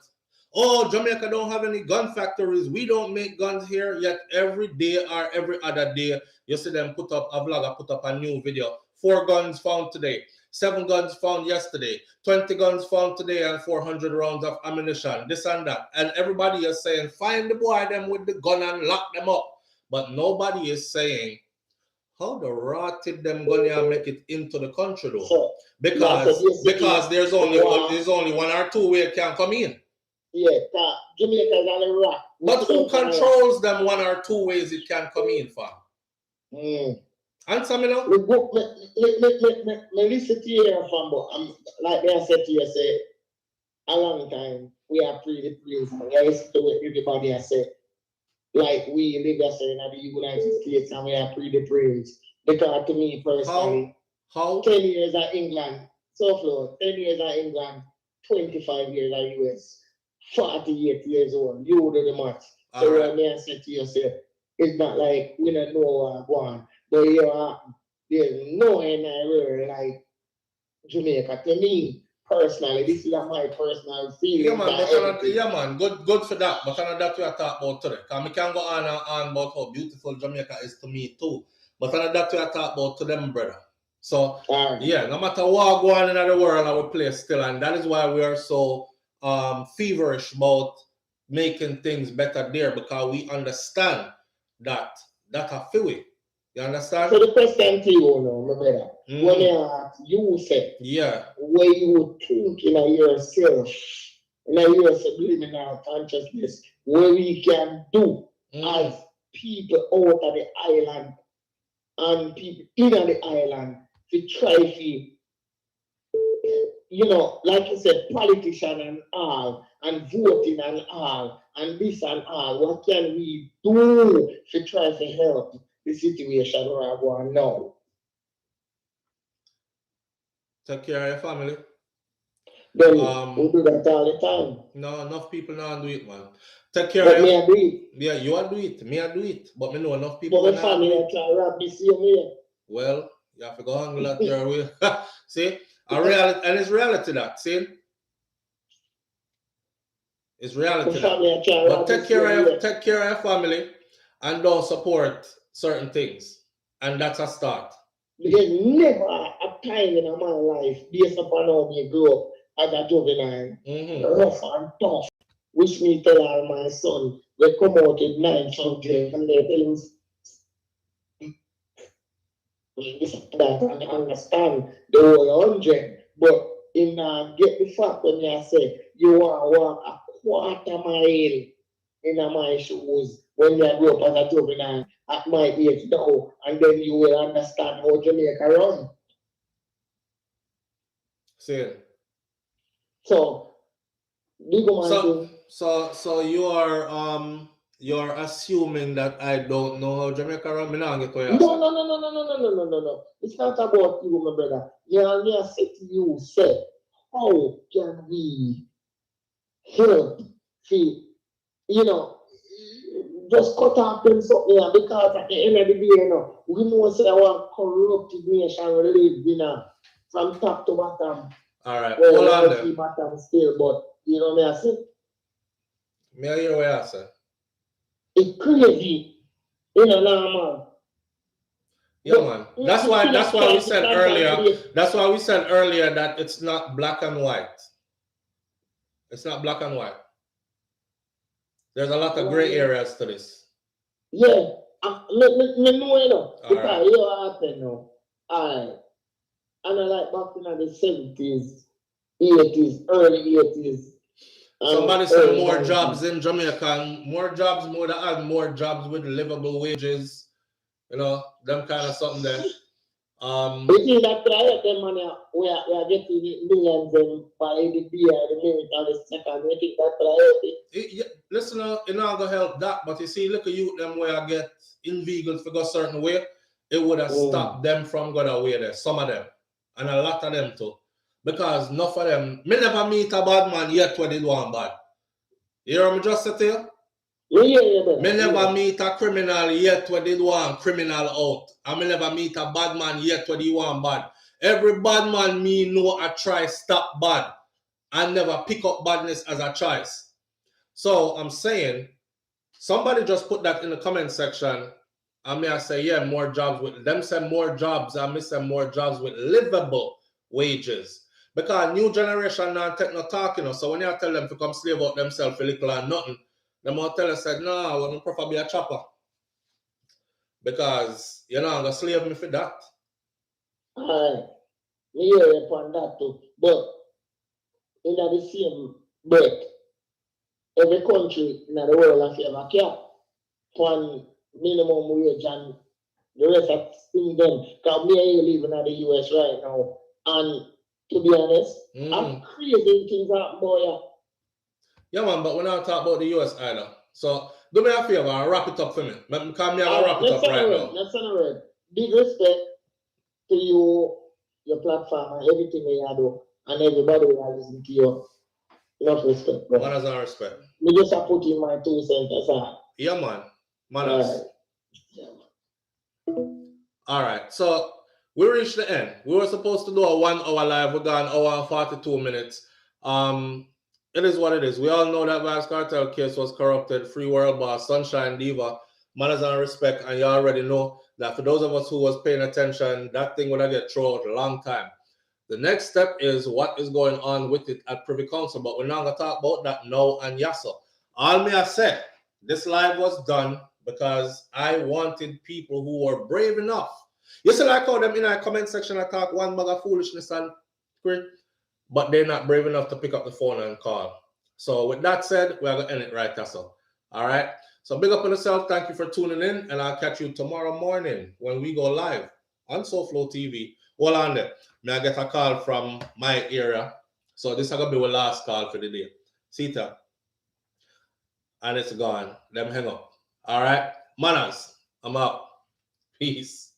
oh, Jamaica don't have any gun factories. We don't make guns here. Yet every day or every other day, you see them put up, a vlogger put up a new video. 4 guns found today. 7 guns found yesterday. 20 guns found today and 400 rounds of ammunition. This and that. And everybody is saying, find the boy them with the gun and lock them up. But nobody is saying, how the rotted them gonna make it into the country though? So, because there's only 1 or 2 way it can come in. Yeah, Jamaica is on the rock. But who controls them 1 or 2 ways it can come in from? Answer me now. Let listen to you here, fam, but like I said to you, say, a long time, we are pre-the-praise. I listen to what everybody has said. Like we live as in the United States and we are pre-the-praise. Because to me personally, how 10 years at England, SouFLo, 10 years at England, 25 years at US, 48 years old, you do the math. So right. when I said to you, say, it's not like we don't know what going. But there's no anywhere like Jamaica. To me, personally, this is my personal feeling. Yeah, man, good for that. But I know that we are talking about today. Because we can go on and on about how beautiful Jamaica is to me too. But I know that we are talking about to them, brother. So, yeah, no matter what go on in the world, our place still. And that is why we are so feverish about making things better there. Because we understand that a few. You understand? So the question to you now, my brother, when you said, where you would think in yourself, in your subliminal consciousness, what we can do as people out of the island and people in the island to try to, like you said, politician and all, and voting and all, and this and all, what can we do to try to help the situation where I go now? Take care of your family. Then we do that all the time. No, enough people now do it, man. Take care of me I do it. Yeah, you are do it. Me I do it. But me know enough people. But my family I try to wrap this year me. Well, you have to go hang that your way. See? And it's reality that, see? It's reality that. But take care of your family and don't support certain things. And that's a start. There's never a time in my life based upon how me grew up as a juvenile, rough and tough, which me tell all my son, they come out with 9 subjects and they tell him that and understand the whole 100. But in get the fact when I say you want to walk a quarter mile in my shoes when you grew up as a juvenile at my age now, and then you will understand how Jamaica run. See. So you're assuming that I don't know how Jamaica run. No. It's not about you, my brother. I said to you, say, how can we help? See, just cut off them something here because at the end of the day, we know say our corrupted nation we live in from top to bottom. All right, hold on then. Bottom still, but you know what I say? Me I hear what I say. It's crazy, normal. Yeah, man. That's why we said earlier. That's why we said earlier that it's not black and white. It's not black and white. There's a lot of gray areas to this. Yeah, me know, you know, because right. you are saying now, and I like back in the 70s, 80s, early 80s. Somebody said more jobs in Jamaica, more jobs, more jobs with livable wages, you know, them kind of something there. You see that I them money we are getting millions by the beer, the minute and the second. You think that Listen, it not gonna help that, but you see, look at you them where I get inveigled to go certain way, it would have stopped them from going away there. Some of them. And a lot of them too. Because enough of them, me never meet a bad man yet when they do one bad. You hear me just say to you? Yeah. Me never meet a criminal yet when they do one criminal out. And me never meet a bad man yet when they want bad. Every bad man me know I try stop bad and never pick up badness as a choice. So I'm saying, somebody just put that in the comment section. And me I say, yeah, more jobs with them say more jobs. I miss them more jobs with livable wages. Because new generation now take no talk, you know. So when you tell them to come slave out themselves a little or nothing, them all tell us said, no, I want to prefer be a chopper. Because you know I'm gonna slave me for that. Yeah, upon that too. But in the same breath, every country in the world has a cap on minimum wage and the rest of things them. Because me and you live in the US right now. And to be honest, I'm crazy things happen, boy. Yeah, man, but we're not talking about the US either. So do me a favor and wrap it up for me. Because me I wrap it up right now. Let's celebrate. Big respect to you, your platform, and everything you do, and everybody who are listening to you. Enough respect, bro. Manners and respect. Me just put in my 2 cents, that's all. Yeah, man. Manners. All right. So we reached the end. We were supposed to do a 1 hour live. We got 1 hour and 42 minutes. It is what it is. We all know that Vybz Kartel case was corrupted. Free World Boss, Sunshine Diva, manners and respect. And you already know that for those of us who was paying attention, that thing would have get thrown out a long time. The next step is what is going on with it at Privy Council. But we're not going to talk about that now and yassa. All me I said, this live was done because I wanted people who were brave enough. You see, like how them in our comment section I talk one bag of foolishness and great, but they're not brave enough to pick up the phone and call. So with that said, we're going to end it right there. So, all right. So big up on yourself. Thank you for tuning in, and I'll catch you tomorrow morning when we go live on SouFLoTV. Hold on there. May I get a call from my area? So this is going to be our last call for the day. See ya. And it's gone. Them hang up. All right. Manners. I'm out. Peace.